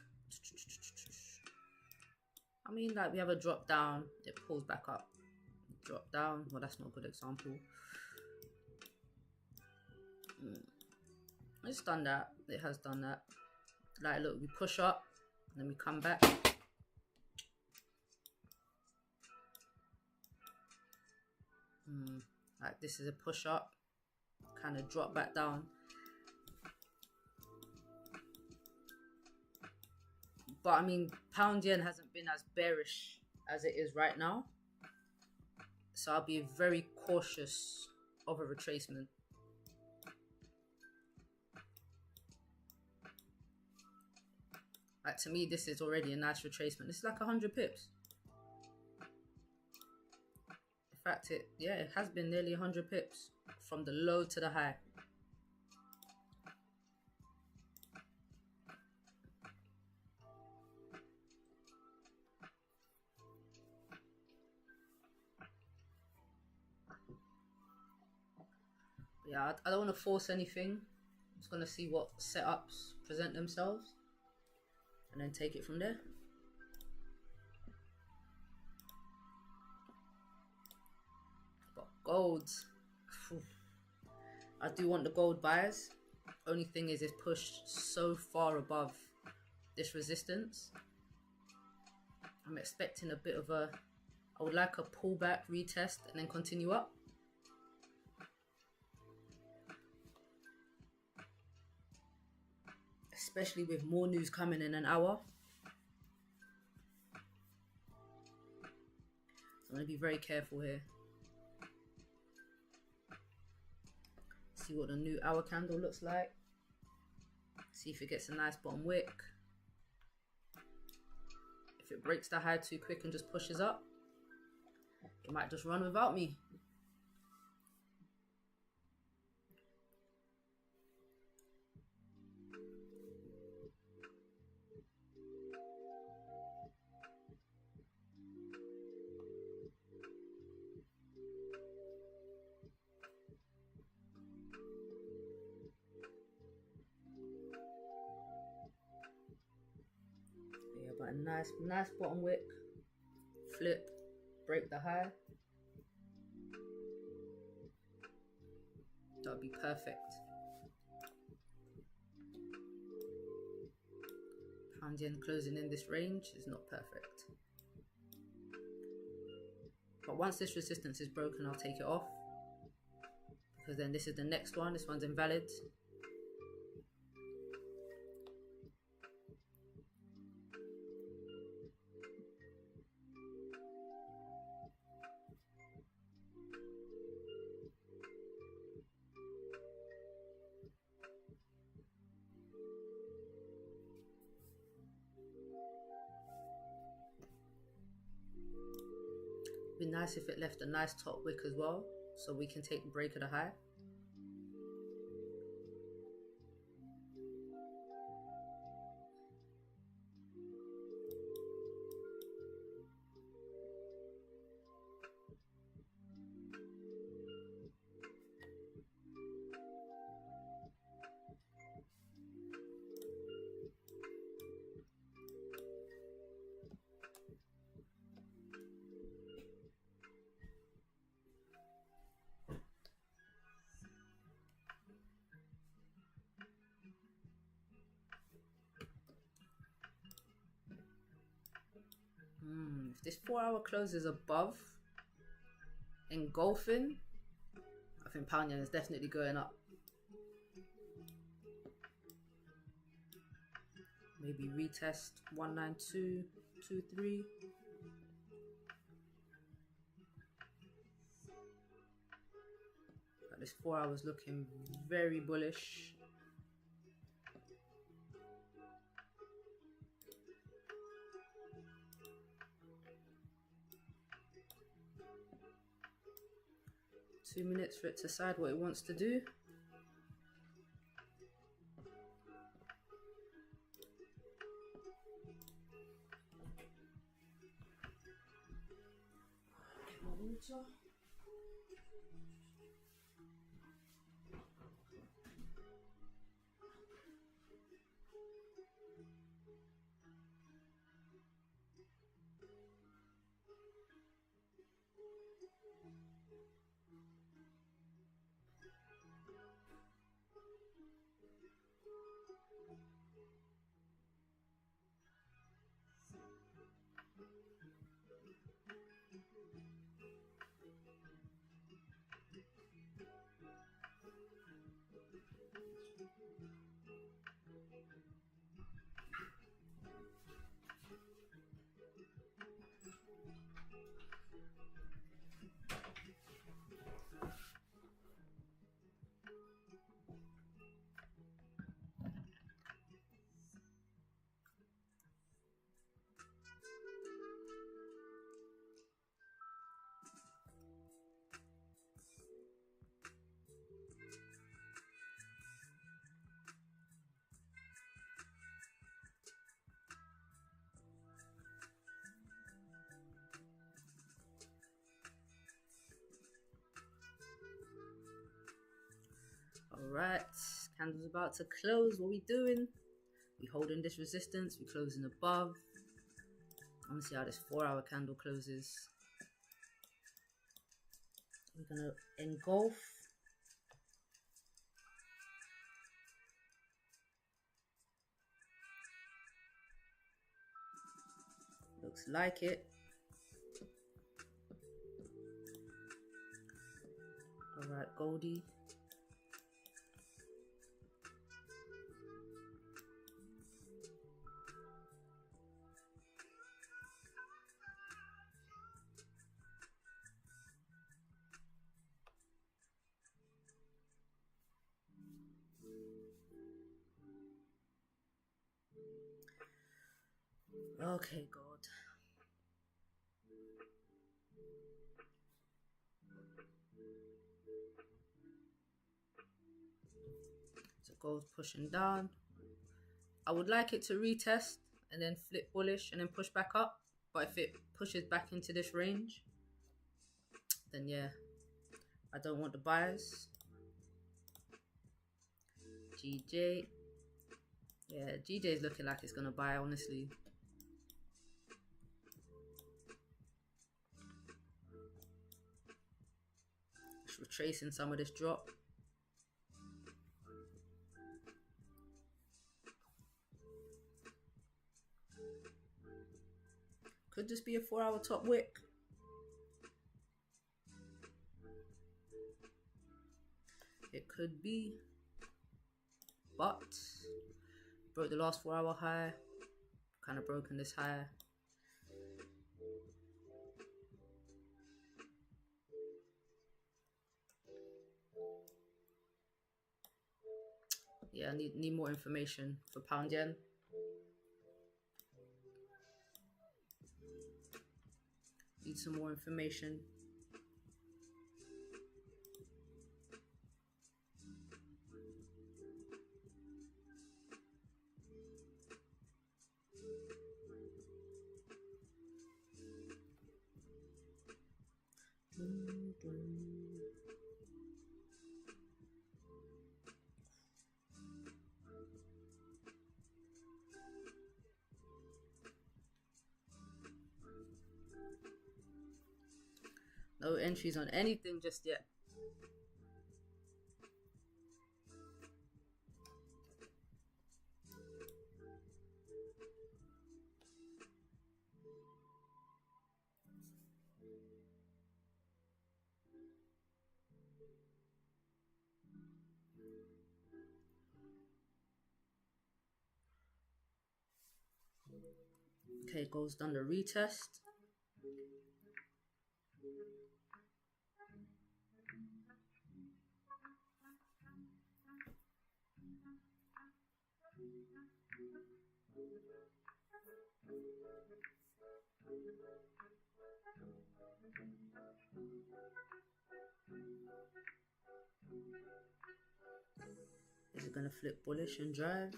[SPEAKER 1] I mean, like we have a drop down, it pulls back up. Drop down. Well, that's not a good example. It's done that. It has done that. Like, look, we push up, then we come back. Like, this is a push up, kind of drop back down. But I mean, pound yen hasn't been as bearish as it is right now. So I'll be very cautious of a retracement. Like, to me, this is already a nice retracement. This is like 100 pips. fact, it has been nearly 100 pips from the low to the high. Yeah, I don't want to force anything. I'm just going to see what setups present themselves and then take it from there. But gold, I do want the gold buys. Only thing is it's pushed so far above this resistance. I'm expecting a bit of I would like a pullback, retest, and then continue up. Especially with more news coming in an hour. So I'm going to be very careful here. See what the new hour candle looks like. See if it gets a nice bottom wick. If it breaks the high too quick and just pushes up, it might just run without me. Yeah, but a nice bottom wick, flip, break the high. That would be perfect. Pound yen closing in this range is not perfect. But once this resistance is broken, I'll take it off. Because then this is the next one. This one's invalid. Be nice if it left a nice top wick as well, so we can take the break of the high. If this 4-hour close is above engulfing, I think pound yen is definitely going up. Maybe retest 192.23. But this 4 hours looking very bullish. Two minutes for it to decide what it wants to do. Get my water. Alright, candle's about to close. What we doing? We holding this resistance, we closing above. I'm gonna see how this 4-hour candle closes. We're gonna engulf. Looks like it. Alright, Goldie. Okay, God. So gold's pushing down. I would like it to retest and then flip bullish and then push back up. But if it pushes back into this range, then yeah, I don't want the buyers. GJ. Yeah, GJ is looking like it's going to buy, honestly. Just retracing some of this drop. Could just be a 4-hour top wick. It could be. But broke the last 4-hour high. Kind of broken this high. Yeah, I need more information for pound yen. Need some more information. No entries on anything just yet. Okay, goes done the retest. Is it gonna flip bullish and drive?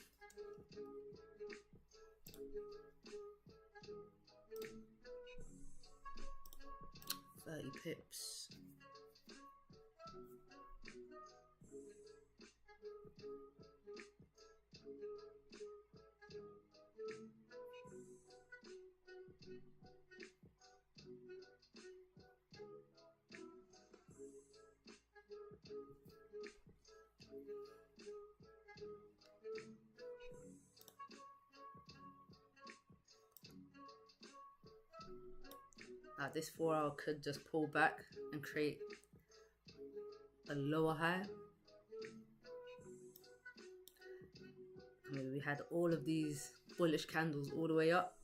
[SPEAKER 1] $30 pips. Now this 4-hour could just pull back and create a lower high. I mean, we had all of these bullish candles all the way up.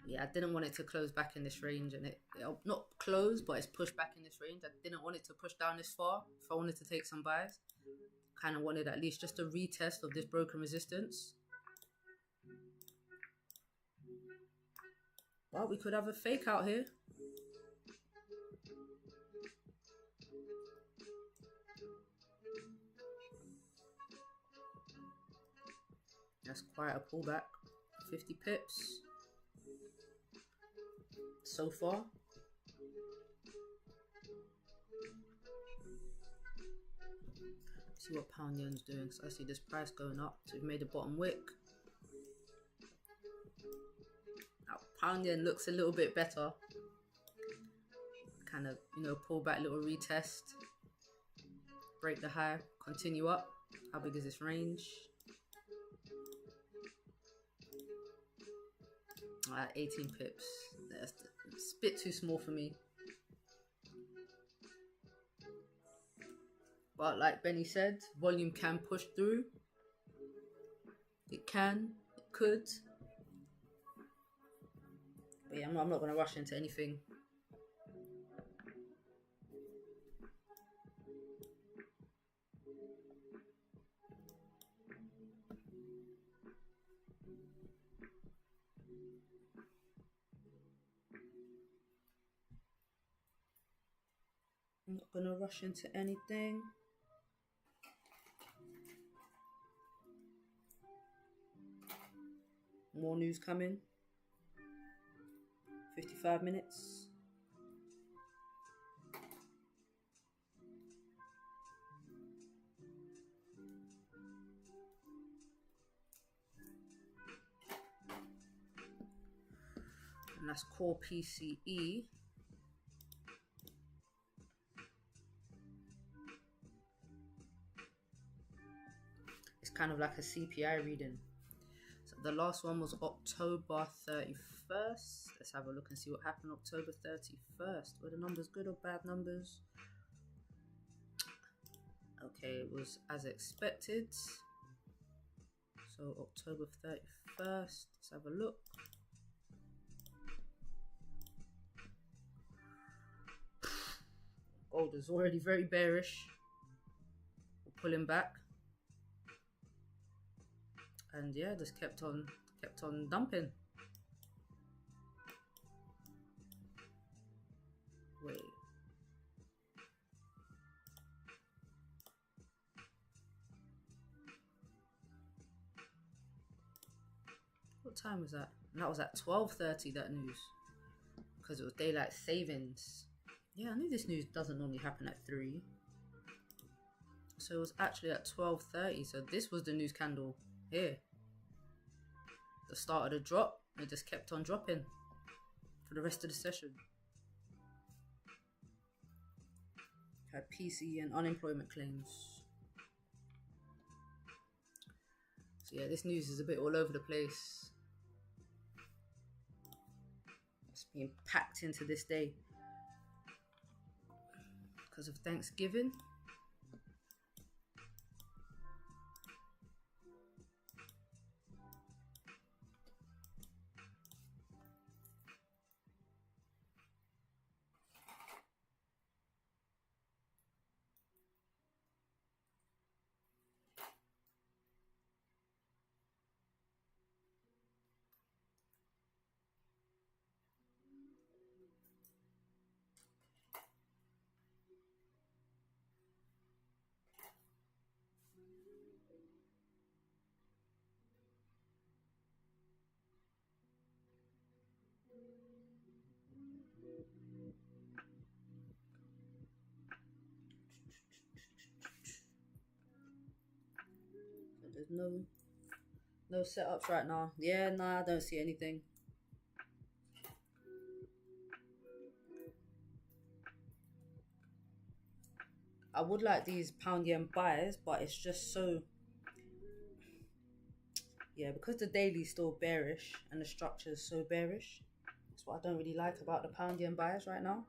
[SPEAKER 1] Yeah, I didn't want it to close back in this range, and it not close, but it's pushed back in this range. I didn't want it to push down this far if I wanted to take some buys. Kind of wanted at least just a retest of this broken resistance. Well, we could have a fake out here. That's quite a pullback. 50 pips. so far. See what pound yen's doing. So I see this price going up. So we've made a bottom wick. Now pound yen looks a little bit better. Kind of, you know, pull back, little retest. Break the high, continue up. How big is this range? 18 pips. It's a bit too small for me. But like Benny said, volume can push through. It can, it could. But yeah, I'm not going to rush into anything. I'm not going to rush into anything. More news coming. 55 minutes. And that's core PCE. It's kind of like a CPI reading. So the last one was October 31st. Let's have a look and see what happened October 31st. Were the numbers good or bad numbers? Okay, it was as expected. So October 31st, let's have a look. Gold is already very bearish. We're pulling back. And yeah, just kept on dumping. Wait. What time was that? And that was at 12:30, that news. Because it was daylight savings. Yeah, I knew this news doesn't normally happen at 3. So it was actually at 12:30. So this was the news candle here. The start of the drop. It just kept on dropping for the rest of the session. Had PC and unemployment claims. So yeah, this news is a bit all over the place. It's being packed into this day because of Thanksgiving. There's no setups right now. Yeah, nah, I don't see anything. I would like these pound yen buys, but it's just so, yeah, because the daily's still bearish and the structure is so bearish. That's what I don't really like about the pound yen buys right now.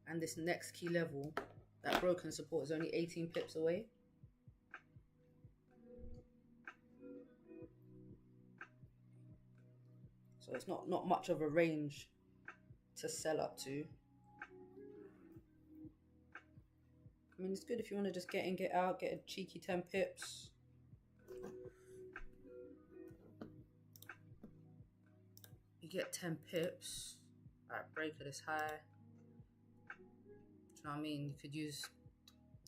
[SPEAKER 1] And this next key level, that broken support, is only 18 pips away. So it's not much of a range to sell up to. I mean, it's good if you want to just get in, get out, get a cheeky 10 pips. You get 10 pips. Alright, break of this high. Do you know what I mean? You could use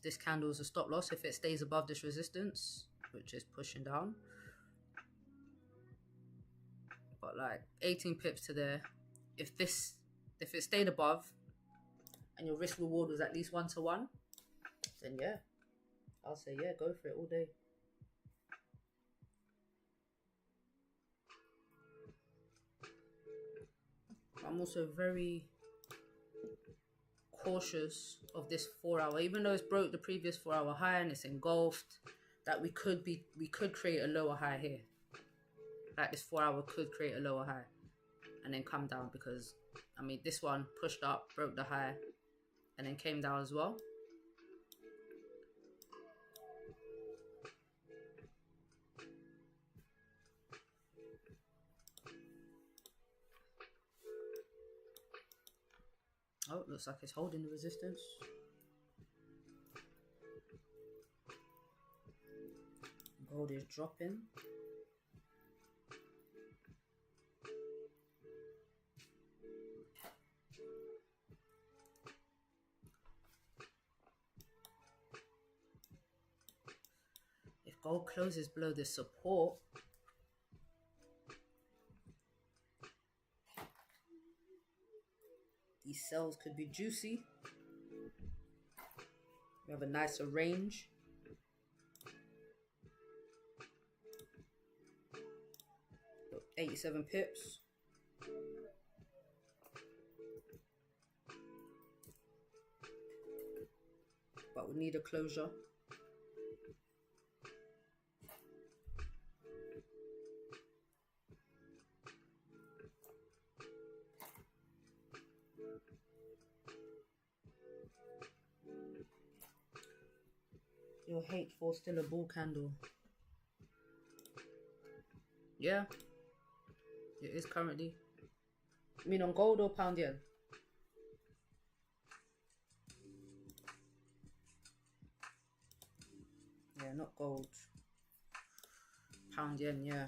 [SPEAKER 1] this candle as a stop loss if it stays above this resistance. which is pushing down. But like 18 pips to there. If it stayed above and your risk reward was at least 1-to-1, then yeah, I'll say yeah, go for it all day. I'm also very cautious of this 4 hour, even though it's broke the previous 4 hour high and it's engulfed, that we could create a lower high here. Like this 4 hour could create a lower high and then come down, because I mean this one pushed up, broke the high, and then came down as well. Oh, looks like it's holding the resistance. Gold is dropping. If gold closes below the support, these sells could be juicy. We have a nicer range. Look, 87 pips. But we need a closure. Your H4 still a bull candle. Yeah, it is currently. I mean on gold or pound yen? Yeah, not gold. Pound yen, yeah.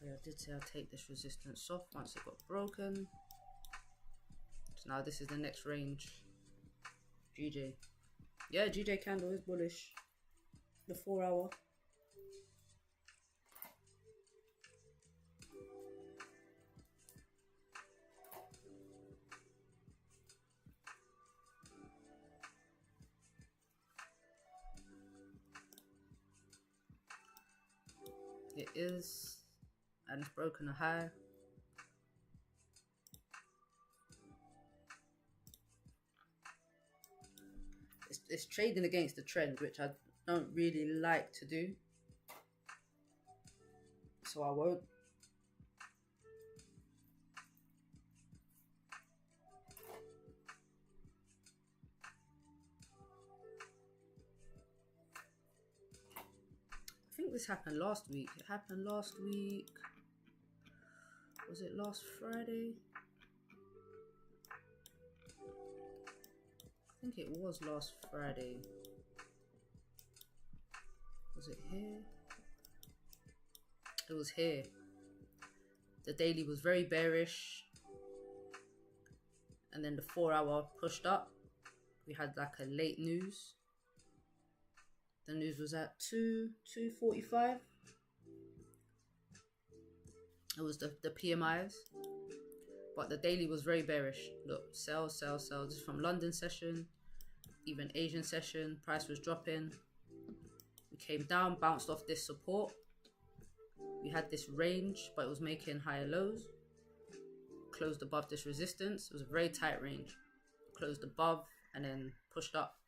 [SPEAKER 1] I did say I'll take this resistance off once it got broken. So now this is the next range. GJ. Yeah, GJ candle is bullish. The 4 hour. It is, and it's broken a high. It's trading against the trend, which I don't really like to do, so I won't. I think this happened last week. It happened last week. Was it last Friday? I think it was last Friday. Was it here? It was here. The daily was very bearish. And then the 4 hour pushed up. We had like a late news. The news was at 2:45. It was the PMIs. But the daily was very bearish. Look, sell, sell, sell. This is from London session, even Asian session. Price was dropping. We came down, bounced off this support. We had this range, but it was making higher lows. Closed above this resistance. It was a very tight range. Closed above and then pushed up.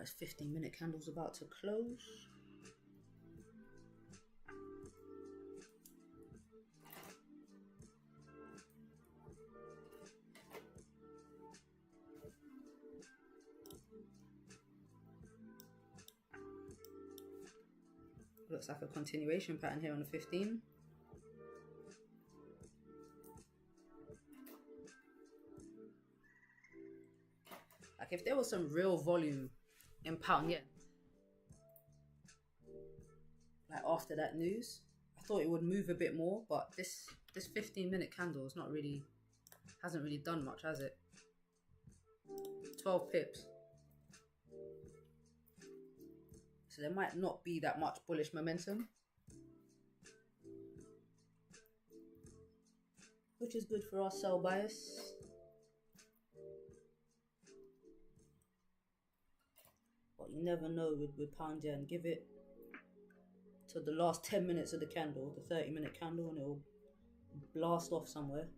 [SPEAKER 1] This 15-minute candle's about to close. Looks like a continuation pattern here on the 15. Like if there was some real volume in pound yen, like after that news, I thought it would move a bit more, but this 15-minute candle is not really, hasn't really done much, has it? 12 pips. So there might not be that much bullish momentum, which is good for our sell bias. But you never know with pound yen. Give it to the last 10 minutes of the candle, the 30-minute candle, and it will blast off somewhere.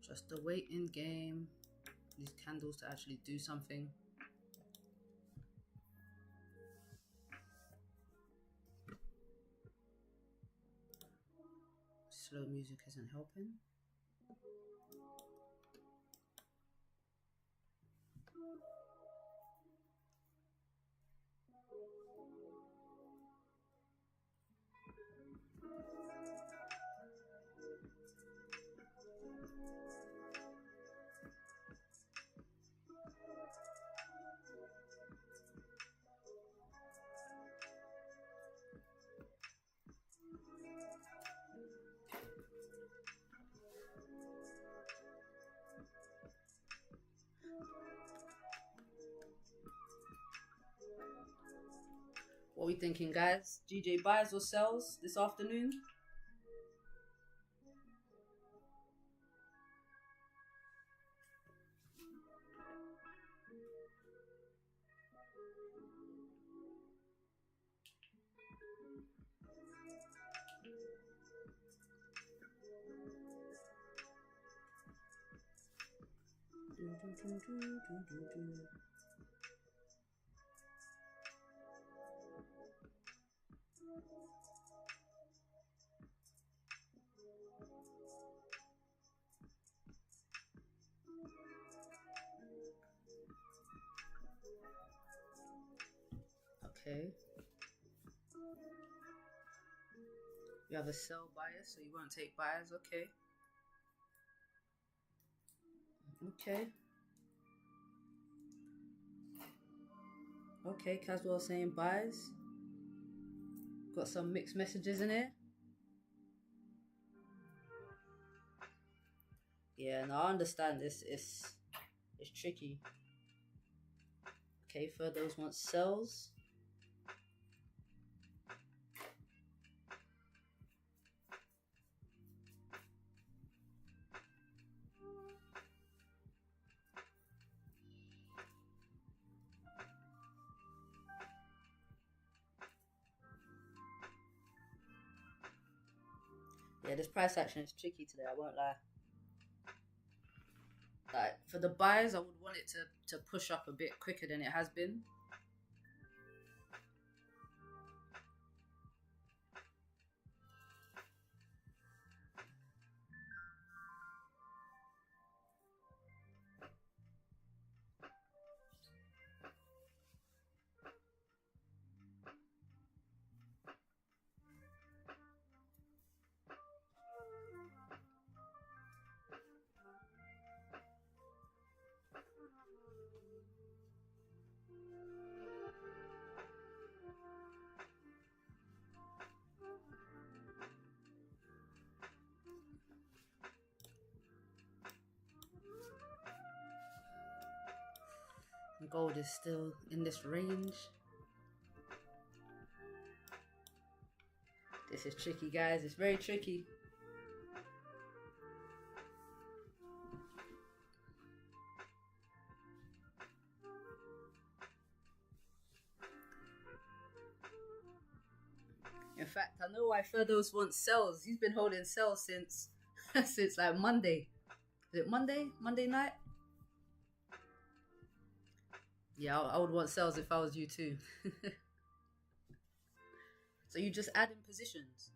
[SPEAKER 1] Just a waiting game. These candles to actually do something. Slow music isn't helping. What are we thinking, guys? GJ buys or sells this afternoon? Okay. You have a sell bias, so you won't take buyers. Okay. Okay. Okay, Caswell saying buys. Got some mixed messages in here. Yeah, no, I understand this. It's tricky. Okay, for those want sells. Yeah, this price action is tricky today, I won't lie. Like, for the buys, I would want it to push up a bit quicker than it has been. Gold is still in this range. This is tricky, guys. It's very tricky. In fact, I know why Ferdos wants sells. He's been holding sells since since like Monday. Is it Monday? Monday night? Yeah, I would want sells if I was you too. So you just add in positions.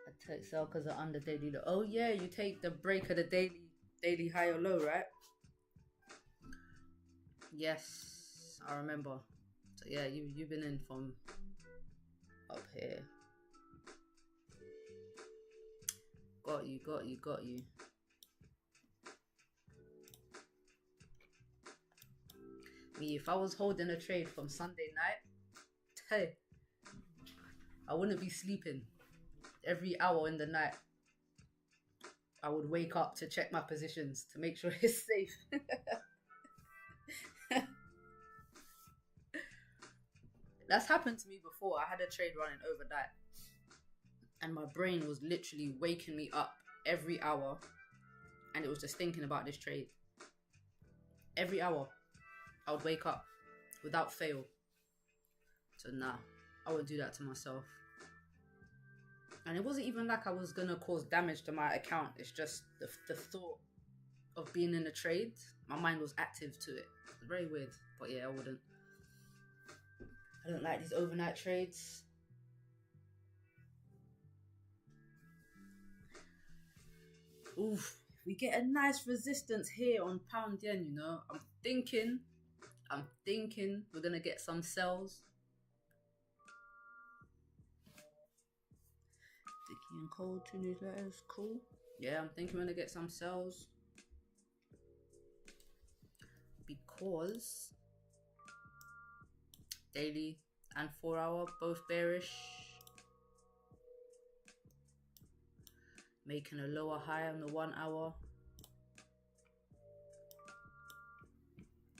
[SPEAKER 1] I take sell because of under daily low. Oh yeah, you take the break of the daily high or low, right? Yes, I remember. So yeah, you've been in from up here. Got you. Me, if I was holding a trade from Sunday night, hey, I wouldn't be sleeping. Every hour in the night, I would wake up to check my positions to make sure it's safe. That's happened to me before. I had a trade running overnight, and my brain was literally waking me up every hour, and it was just thinking about this trade. Every hour, I would wake up without fail. So nah, I wouldn't do that to myself. And it wasn't even like I was gonna cause damage to my account. It's just the thought of being in a trade, my mind was active to it. It's very weird, but yeah, I wouldn't. I don't like these overnight trades. Oof, we get a nice resistance here on pound yen, you know. I'm thinking we're gonna get some sells. Sticky and cold, 2 newsletters, cool. Yeah, I'm thinking we're gonna get some sells. Because daily and 4 hour both bearish, making a lower high on the 1 hour.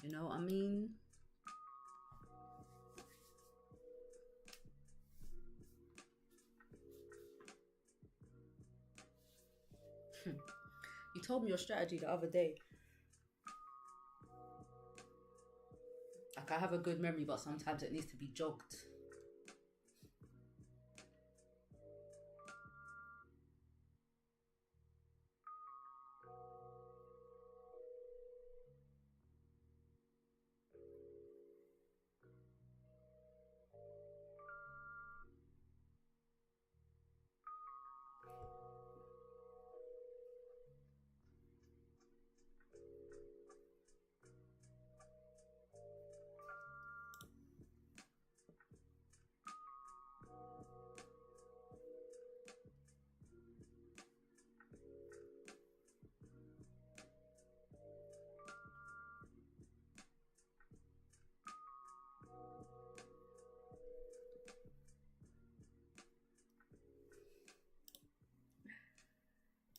[SPEAKER 1] You know what I mean? You told me your strategy the other day. Like, I have a good memory, but sometimes it needs to be jogged.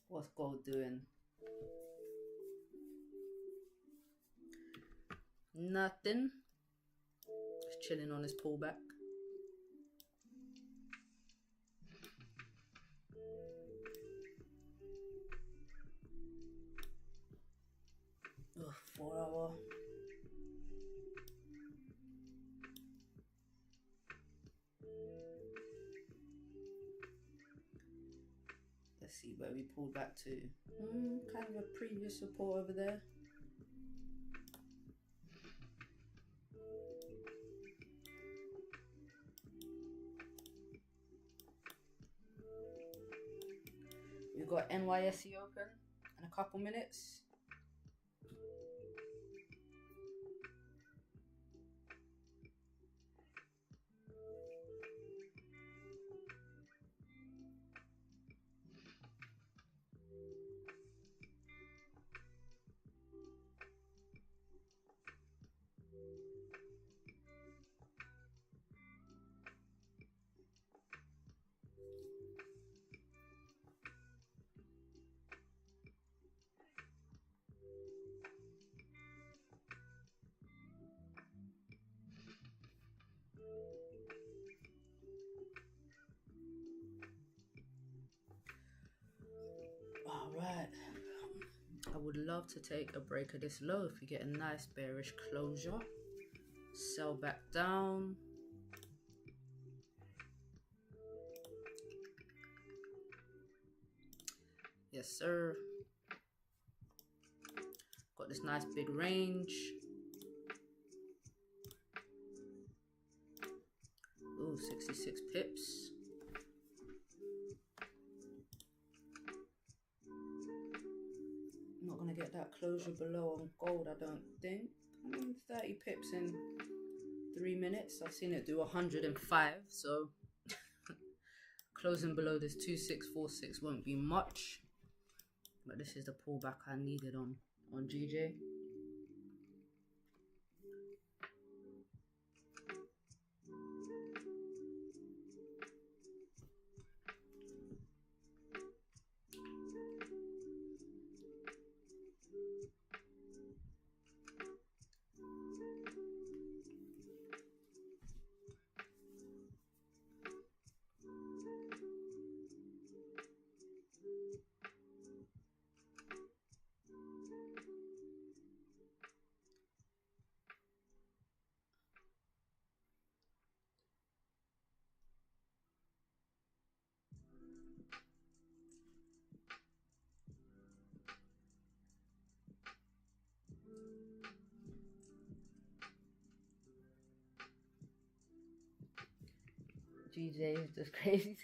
[SPEAKER 1] What's gold doing? Nothing. Just chilling on his pullback. Ugh, 4 hour. Let's see where we pulled back to. Kind of a previous support over there. got NYSE open in a couple minutes. All right. I would love to take a break of this low if we get a nice bearish closure. Sell back down. Yes, sir. Got this nice big range. Ooh, 66 pips. I'm not gonna get that closure below on gold, I don't think. 30 pips in 3 minutes. I've seen it do 105, so closing below this 2646 won't be much. But this is the pullback I needed on GJ. GJ is just crazy.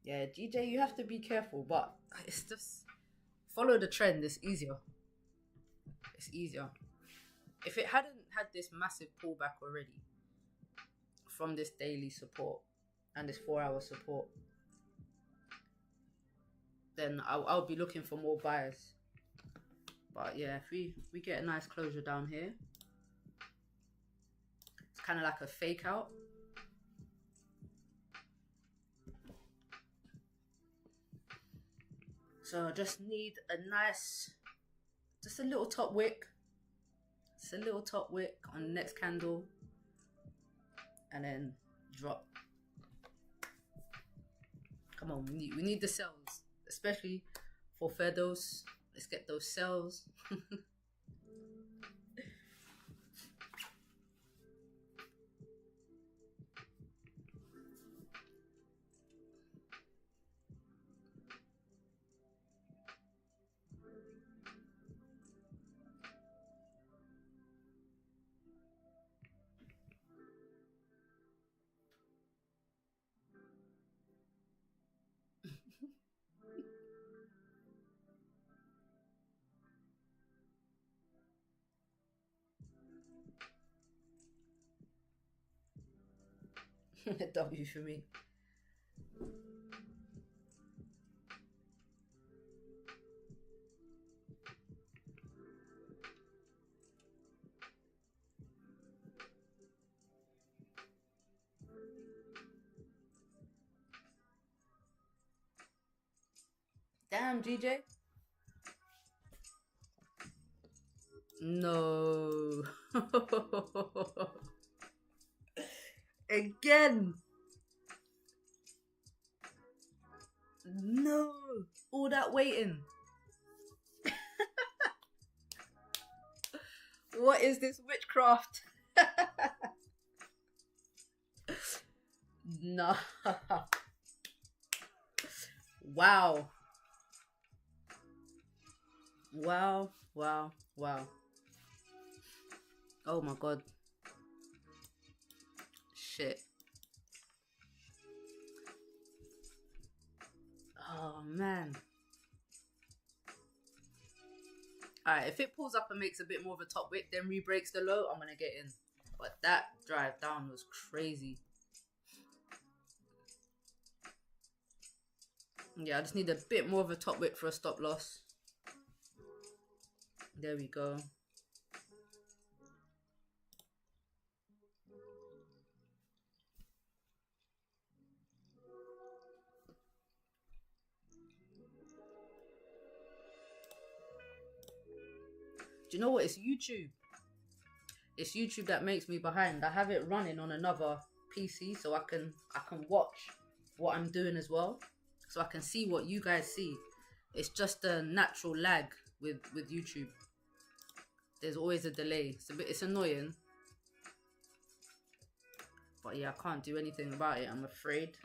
[SPEAKER 1] Yeah, GJ, you have to be careful, but it's just follow the trend. It's easier. It's easier. If it hadn't had this massive pullback already from this daily support and this 4-hour support, then I'll be looking for more buyers. But yeah, if we get a nice closure down here, it's kind of like a fake out. So I just need a nice, just a little top wick. Just a little top wick on the next candle. And then drop. Come on, we need the sells. Especially for Fedos. Let's get those sells. W for me. Damn, GJ. No. Again. No. All that waiting. What is this witchcraft? No. Wow. Wow. Wow. Wow. Oh my god. Shit. Oh man. Alright, if it pulls up and makes a bit more of a top wick, then re-breaks the low, I'm gonna get in. But that drive down was crazy. Yeah, I just need a bit more of a top wick for a stop loss. There we go. Do you know what? It's YouTube. It's YouTube that makes me behind. I have it running on another PC so I can watch what I'm doing as well. So I can see what you guys see. It's just a natural lag with YouTube. There's always a delay. It's annoying. But yeah, I can't do anything about it, I'm afraid.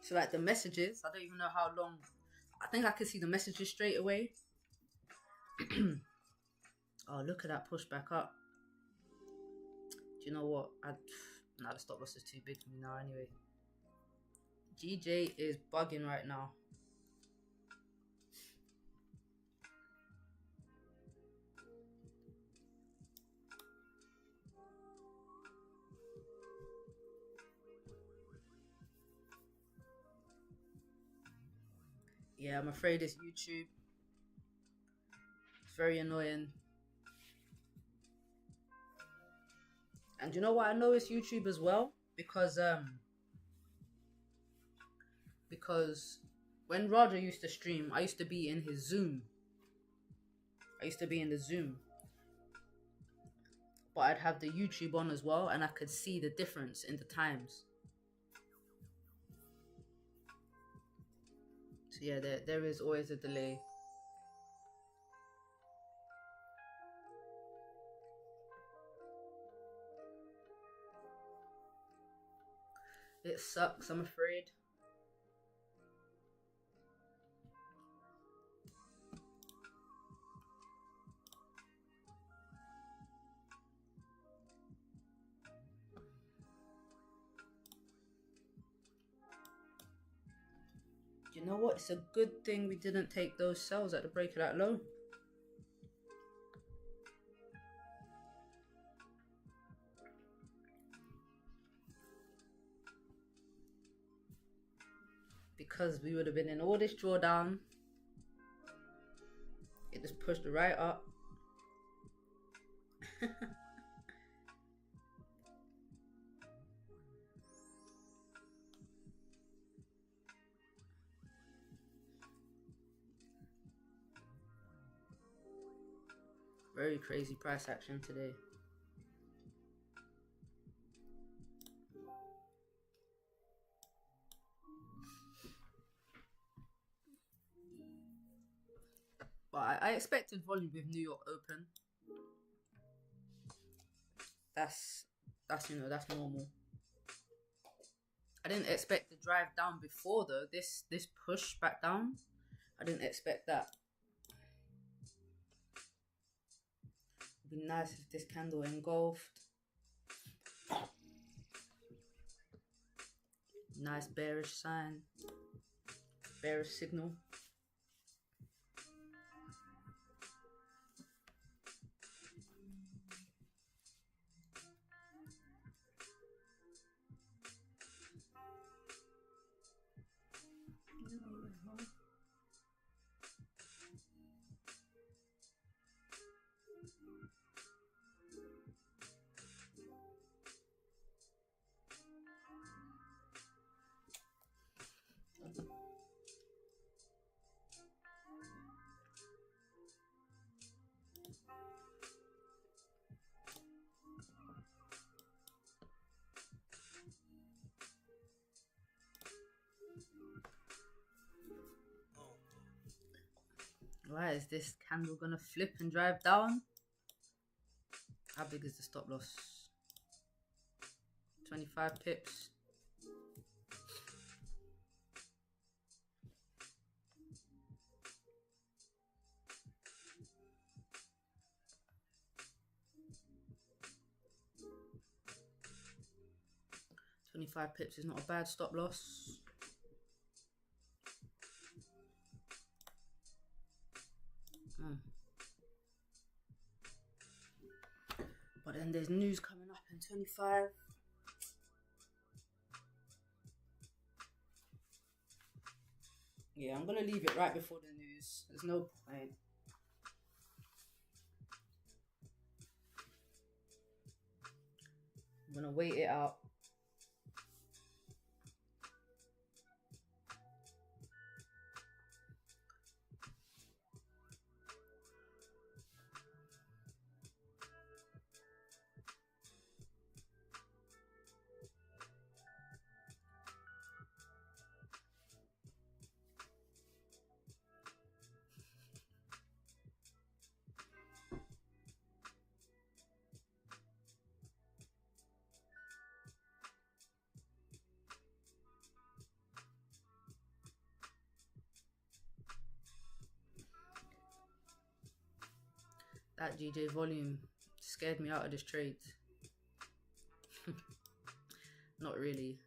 [SPEAKER 1] So like the messages, I don't even know how long. I think I can see the messages straight away. Oh, look at that push back up. Do you know what? Nah, the stop loss is too big for me now anyway. GJ is bugging right now. Yeah, I'm afraid it's YouTube. It's very annoying. And you know what? I know it's YouTube as well because when Roger used to stream, I used to be in his Zoom. I used to be in the Zoom. But I'd have the YouTube on as well and I could see the difference in the times. So yeah, there is always a delay. It sucks, I'm afraid. You know what? It's a good thing we didn't take those sells at the break of that low. Because we would have been in all this drawdown. It just pushed right up. Very crazy price action today. But I expected volume with New York open. That's that's normal. I didn't expect the drive down before though. This push back down. I didn't expect that. It'd be nice if this candle engulfed. Nice bearish sign. Bearish signal. Right, is this candle gonna flip and drive down? How big is the stop loss? 25 pips. $25 pips is not a bad stop loss. But then there's news coming up in 25. Yeah, I'm gonna leave it right before the news. There's no point. I'm gonna wait it out. That GJ volume scared me out of this trade. Not really.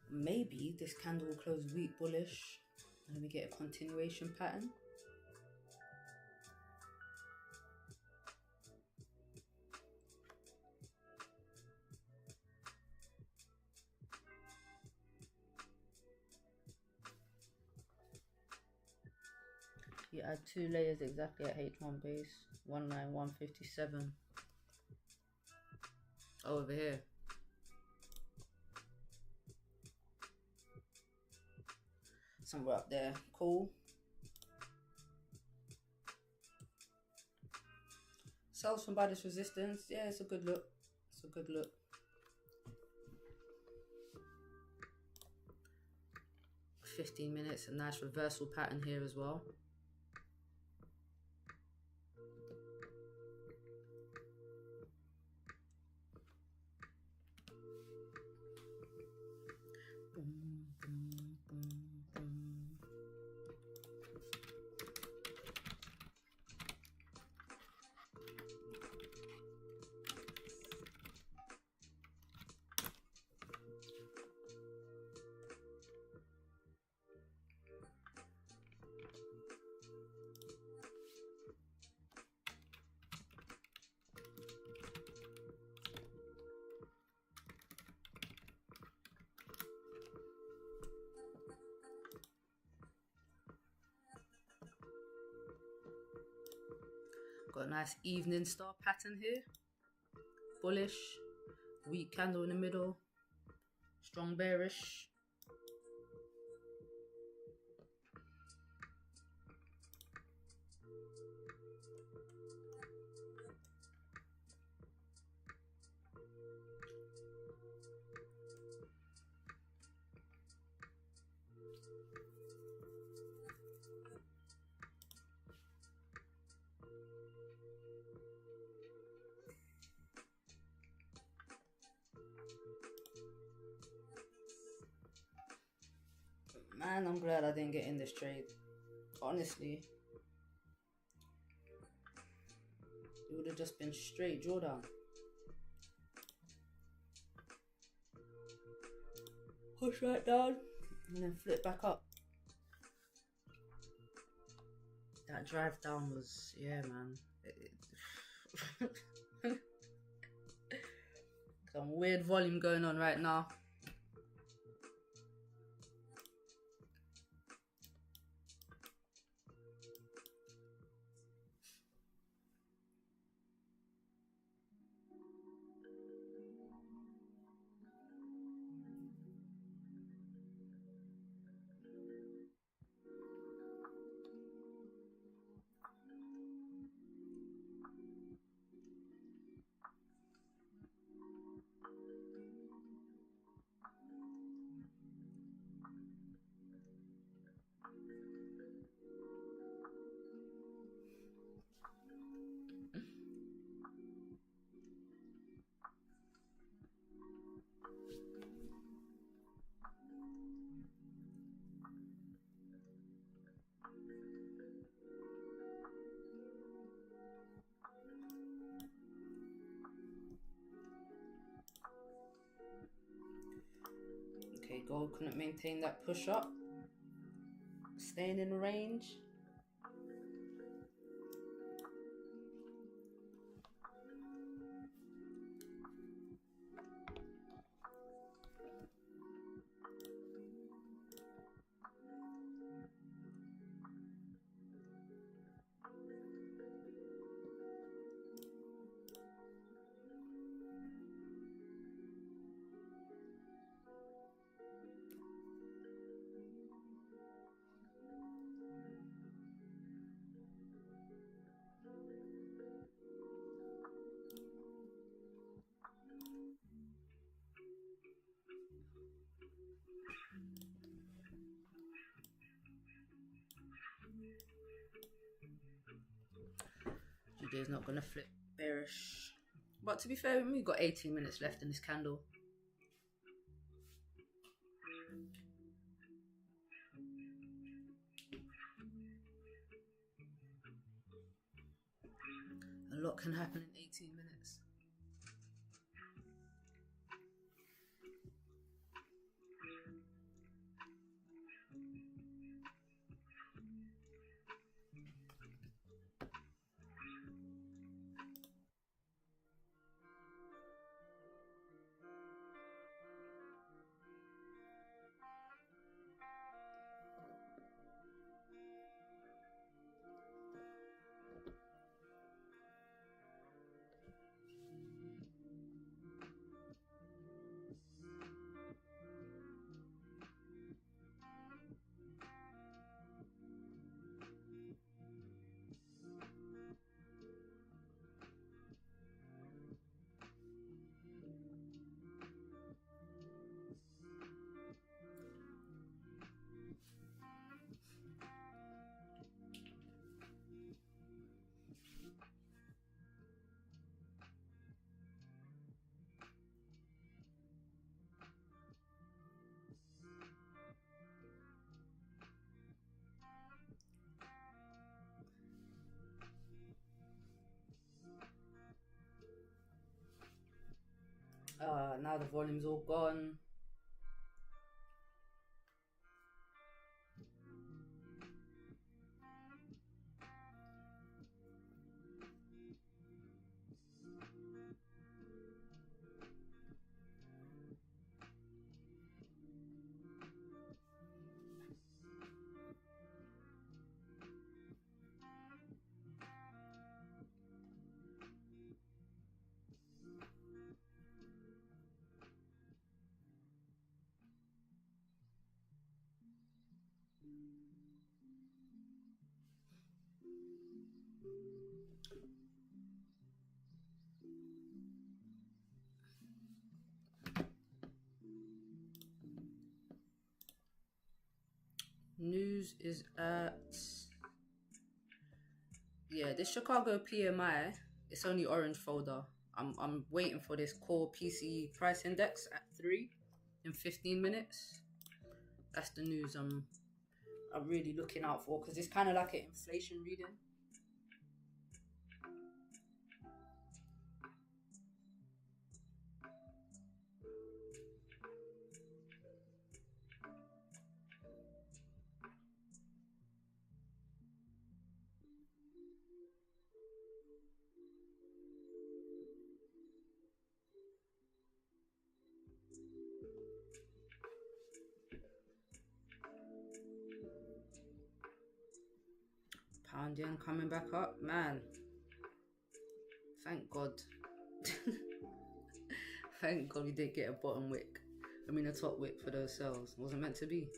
[SPEAKER 1] Maybe this candle will close weak bullish and we get a continuation pattern. You add 2 layers exactly at H1 base, 19157. Oh, over here. Somewhere up there. Cool. Sells from by this resistance. Yeah, it's a good look. It's a good look. $15 minutes, a nice reversal pattern here as well. Got a nice evening star pattern here. Bullish, weak candle in the middle, strong bearish. Man, I'm glad I didn't get in this trade. Honestly. It would have just been straight drawdown. Push right down and then flip back up. That drive down was, yeah, man. Some weird volume going on right now. Okay, gold couldn't maintain that push up. Staying in range. Today's not gonna flip bearish. But to be fair, we've got 18 minutes left in this candle. A lot can happen in 18 minutes. Now the volume's all gone. News is at, yeah, this Chicago PMI, it's only orange folder. I'm waiting for this core PCE price index at 3 in 15 minutes. That's the news I'm really looking out for, because it's kind of like an inflation reading. Pound yen coming back up, man. Thank God. Thank God we didn't get a bottom wick. I mean a top wick for those sells. Wasn't meant to be.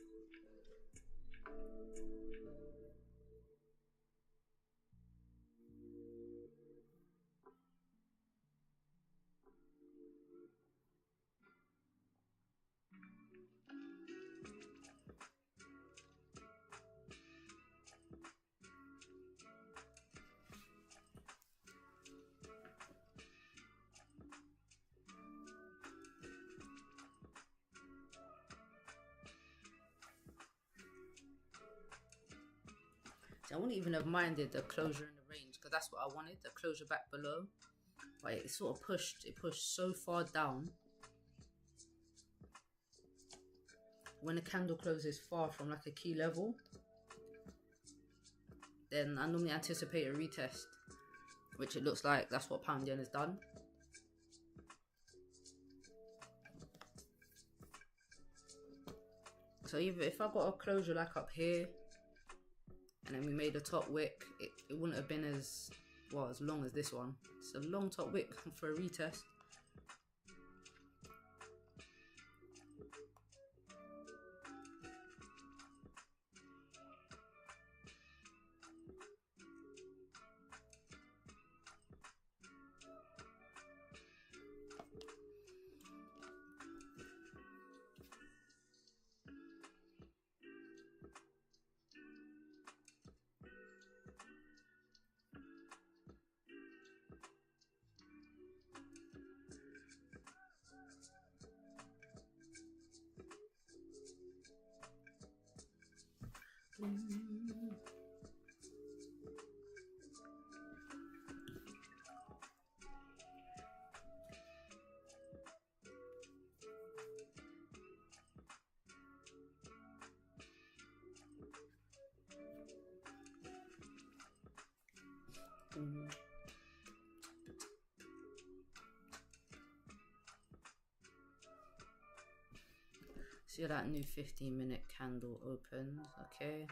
[SPEAKER 1] I wouldn't even have minded the closure in the range, because that's what I wanted, the closure back below. But it sort of pushed so far down. when a candle closes far from like a key level, then I normally anticipate a retest, which it looks like that's what pound yen has done. So even if I got a closure like up here, and then we made a top wick, it wouldn't have been as, well, as long as this one. It's a long top wick for a retest. See how that new 15-minute candle opens, okay.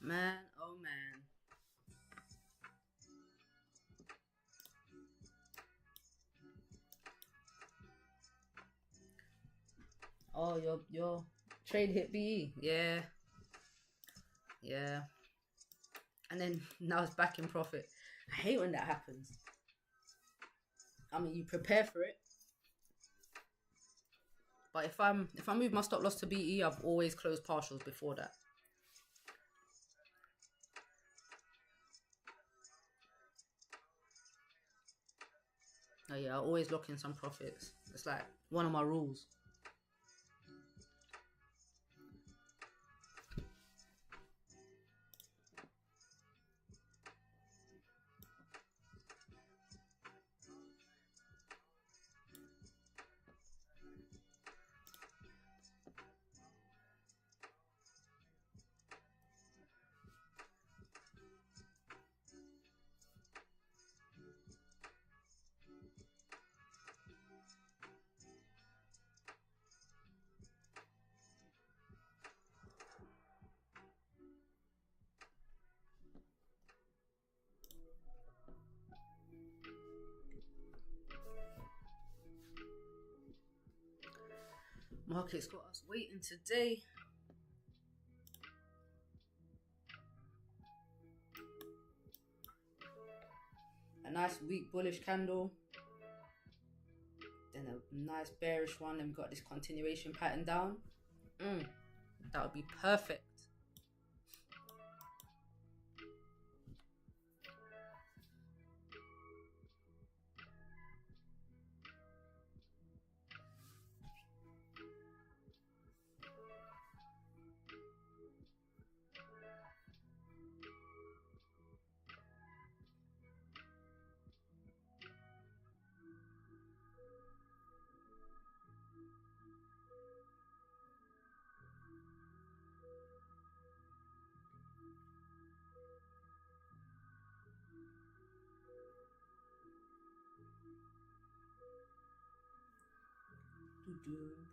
[SPEAKER 1] Man, oh man. Oh, your trade hit BE. Yeah. Yeah. And then now it's back in profit. I hate when that happens. I mean, you prepare for it. But if I move my stop loss to BE, I've always closed partials before that. Oh yeah, I always lock in some profits. It's like one of my rules. Market's got us waiting today. A nice weak bullish candle. Then a nice bearish one, and we've got this continuation pattern down. That would be perfect.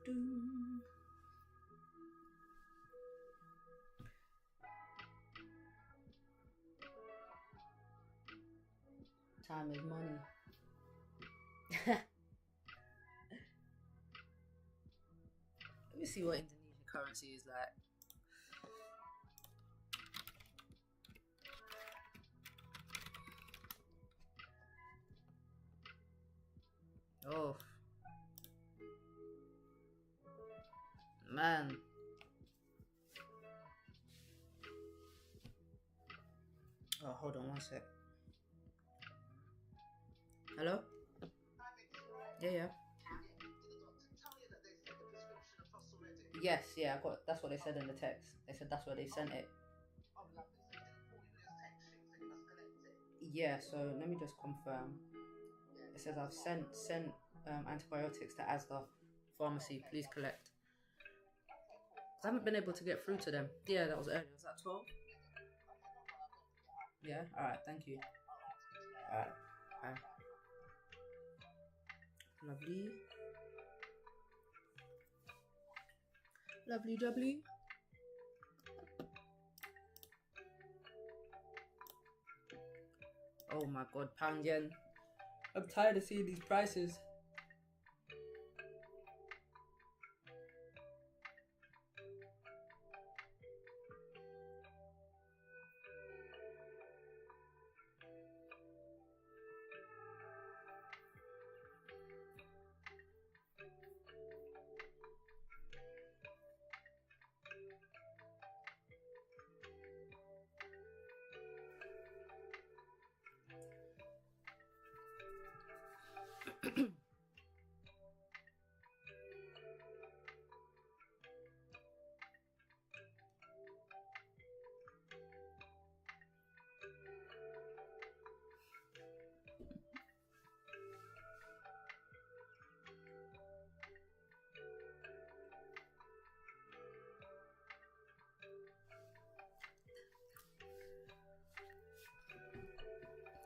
[SPEAKER 1] doom. Time is money. Let me see what Indonesian currency is like. Oh man. Oh, hold on one sec. Hello? Yeah. Yes, yeah, I got. That's what they said in the text. They said that's where they sent it. Yeah, so let me just confirm. It says I've sent antibiotics to Asda pharmacy. Please collect. I haven't been able to get through to them. Yeah, that was earlier. Was that 12? Yeah. All right. Thank you. All right. Bye. Lovely. Lovely jubbly. Oh my god, pound yen. I'm tired of seeing these prices.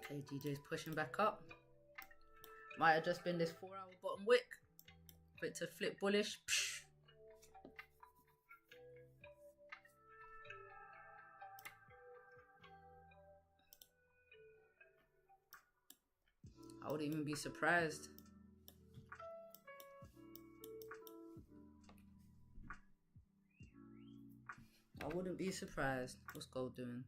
[SPEAKER 1] Okay, DJ's pushing back up. Might have just been this 4-hour bottom wick. For it to flip bullish. Psh. I wouldn't even be surprised. I wouldn't be surprised. What's gold doing?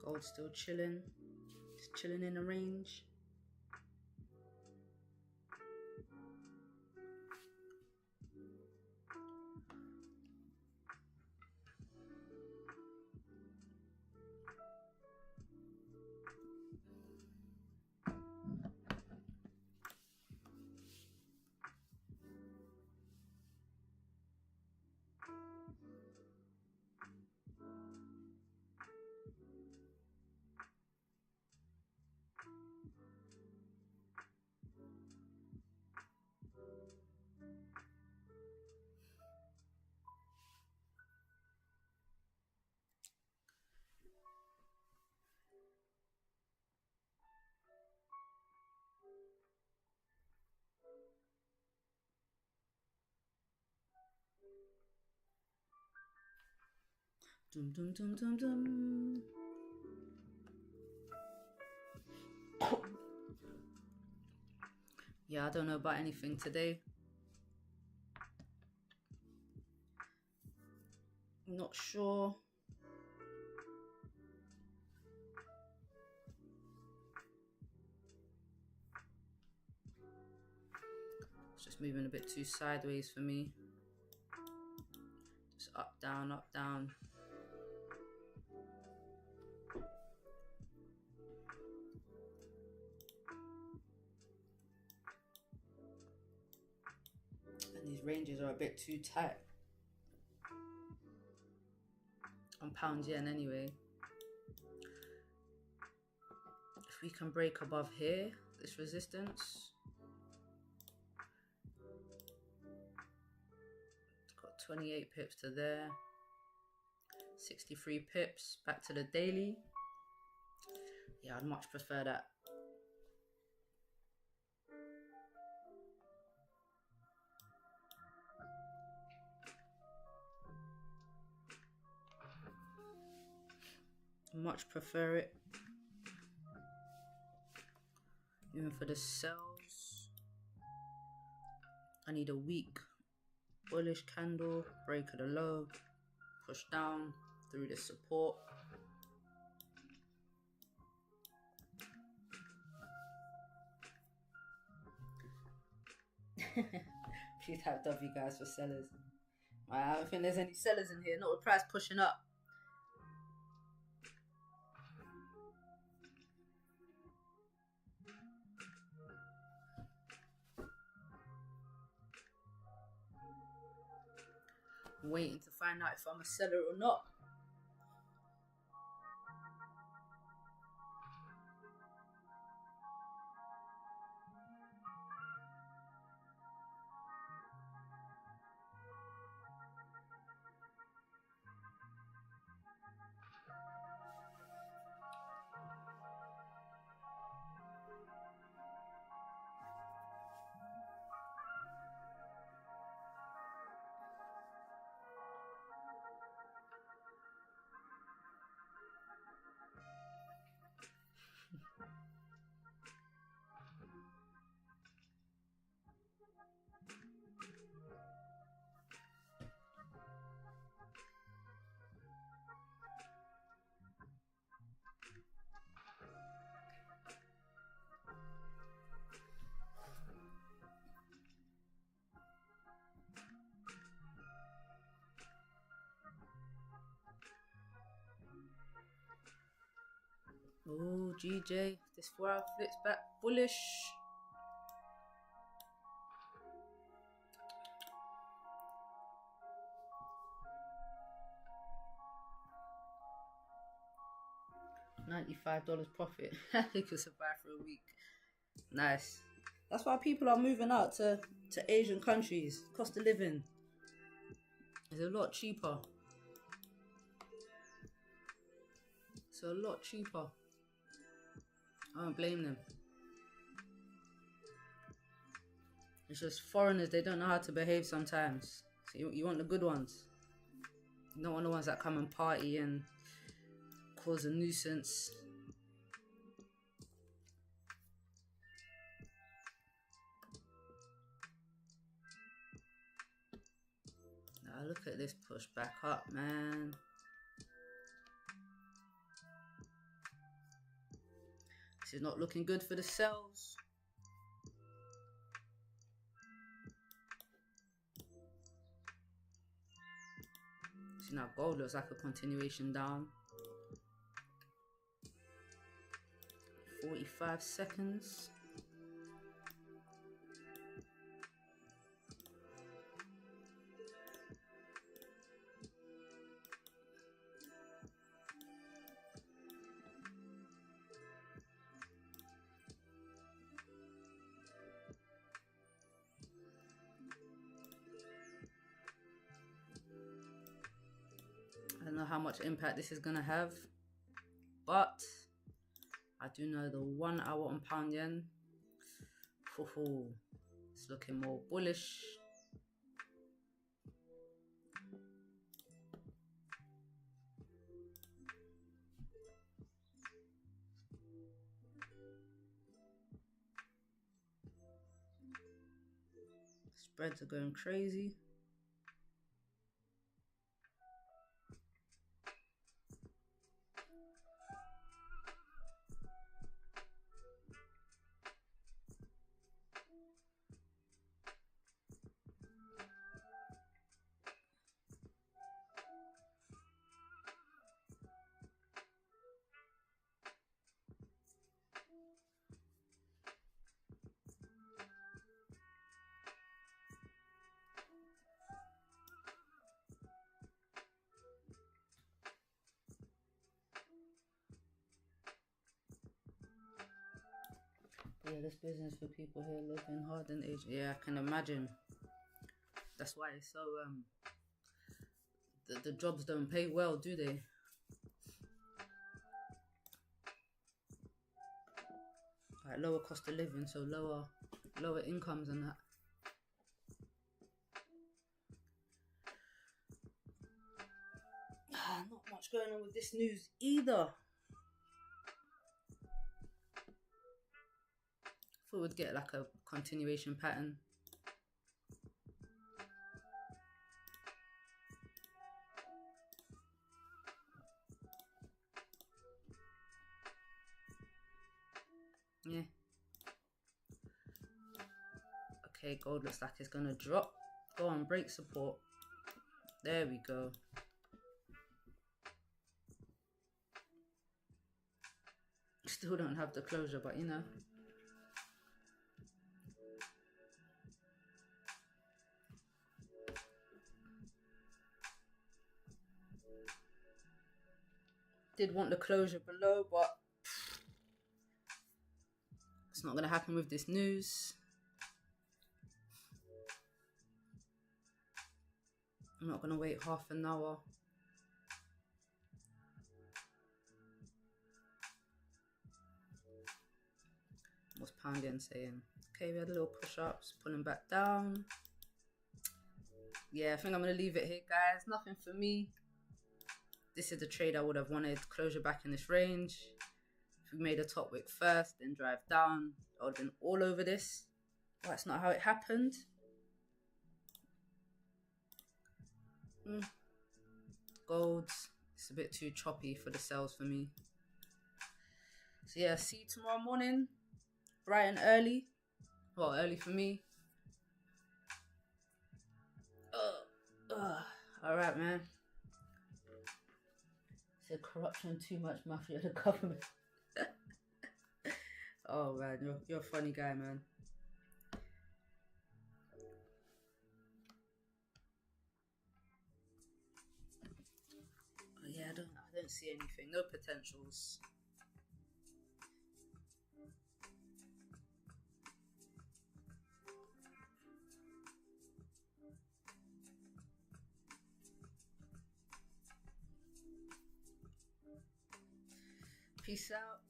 [SPEAKER 1] Gold still chilling. Just chilling in the range. Dum dum dum dum dum. Yeah, I don't know about anything today. Not sure. It's just moving a bit too sideways for me. Just up, down, up, down. And these ranges are a bit too tight. On pound yen anyway. If we can break above here, this resistance. It's got 28 pips to there. 63 pips back to the daily. Yeah, I'd much prefer that. much prefer it. Even for the sells, I need a weak bullish candle, break of the low, push down through the support. Please have W guys for sellers. I don't think there's any sellers in here, not with price pushing up. I'm waiting to find out if I'm a seller or not. Oh, GJ, this 4 hour flips back bullish. $95 profit. They could survive for a week. Nice. That's why people are moving out to Asian countries. Cost of living is a lot cheaper. It's a lot cheaper. I don't blame them. It's just foreigners, they don't know how to behave sometimes. So you want the good ones. You don't want the ones that come and party and cause a nuisance. Now look at this push back up, man. This is not looking good for the sells. See, now gold looks like a continuation down. 45 seconds. I don't know how much impact this is going to have, but I do know the 1 hour on pound yen, it's looking more bullish. Spreads are going crazy. Yeah, this business for people here living hard in Asia. Yeah, I can imagine. That's why it's so the jobs don't pay well, do they? Like lower cost of living, so lower incomes and that. Not much going on with this news either. Thought we'd get like a continuation pattern. Yeah. Okay, gold looks like it's gonna drop. Go on, break support. There we go. Still don't have the closure, but you know. Did want the closure below, but it's not gonna happen with this news. I'm not gonna wait half an hour. What's Pound Yen saying? Okay, we had a little push-ups, pulling back down. Yeah, I think I'm gonna leave it here, guys. Nothing for me. This is the trade I would have wanted. Closure back in this range. If we made a top wick first, then drive down, I would have been all over this. But that's not how it happened. Gold, it's a bit too choppy for the sells for me. So yeah, see you tomorrow morning, bright and early. Well, early for me. All right, man. Said corruption, too much mafia, the government. Oh man, you're a funny guy, man. Yeah, I don't see anything. No potentials. Peace out.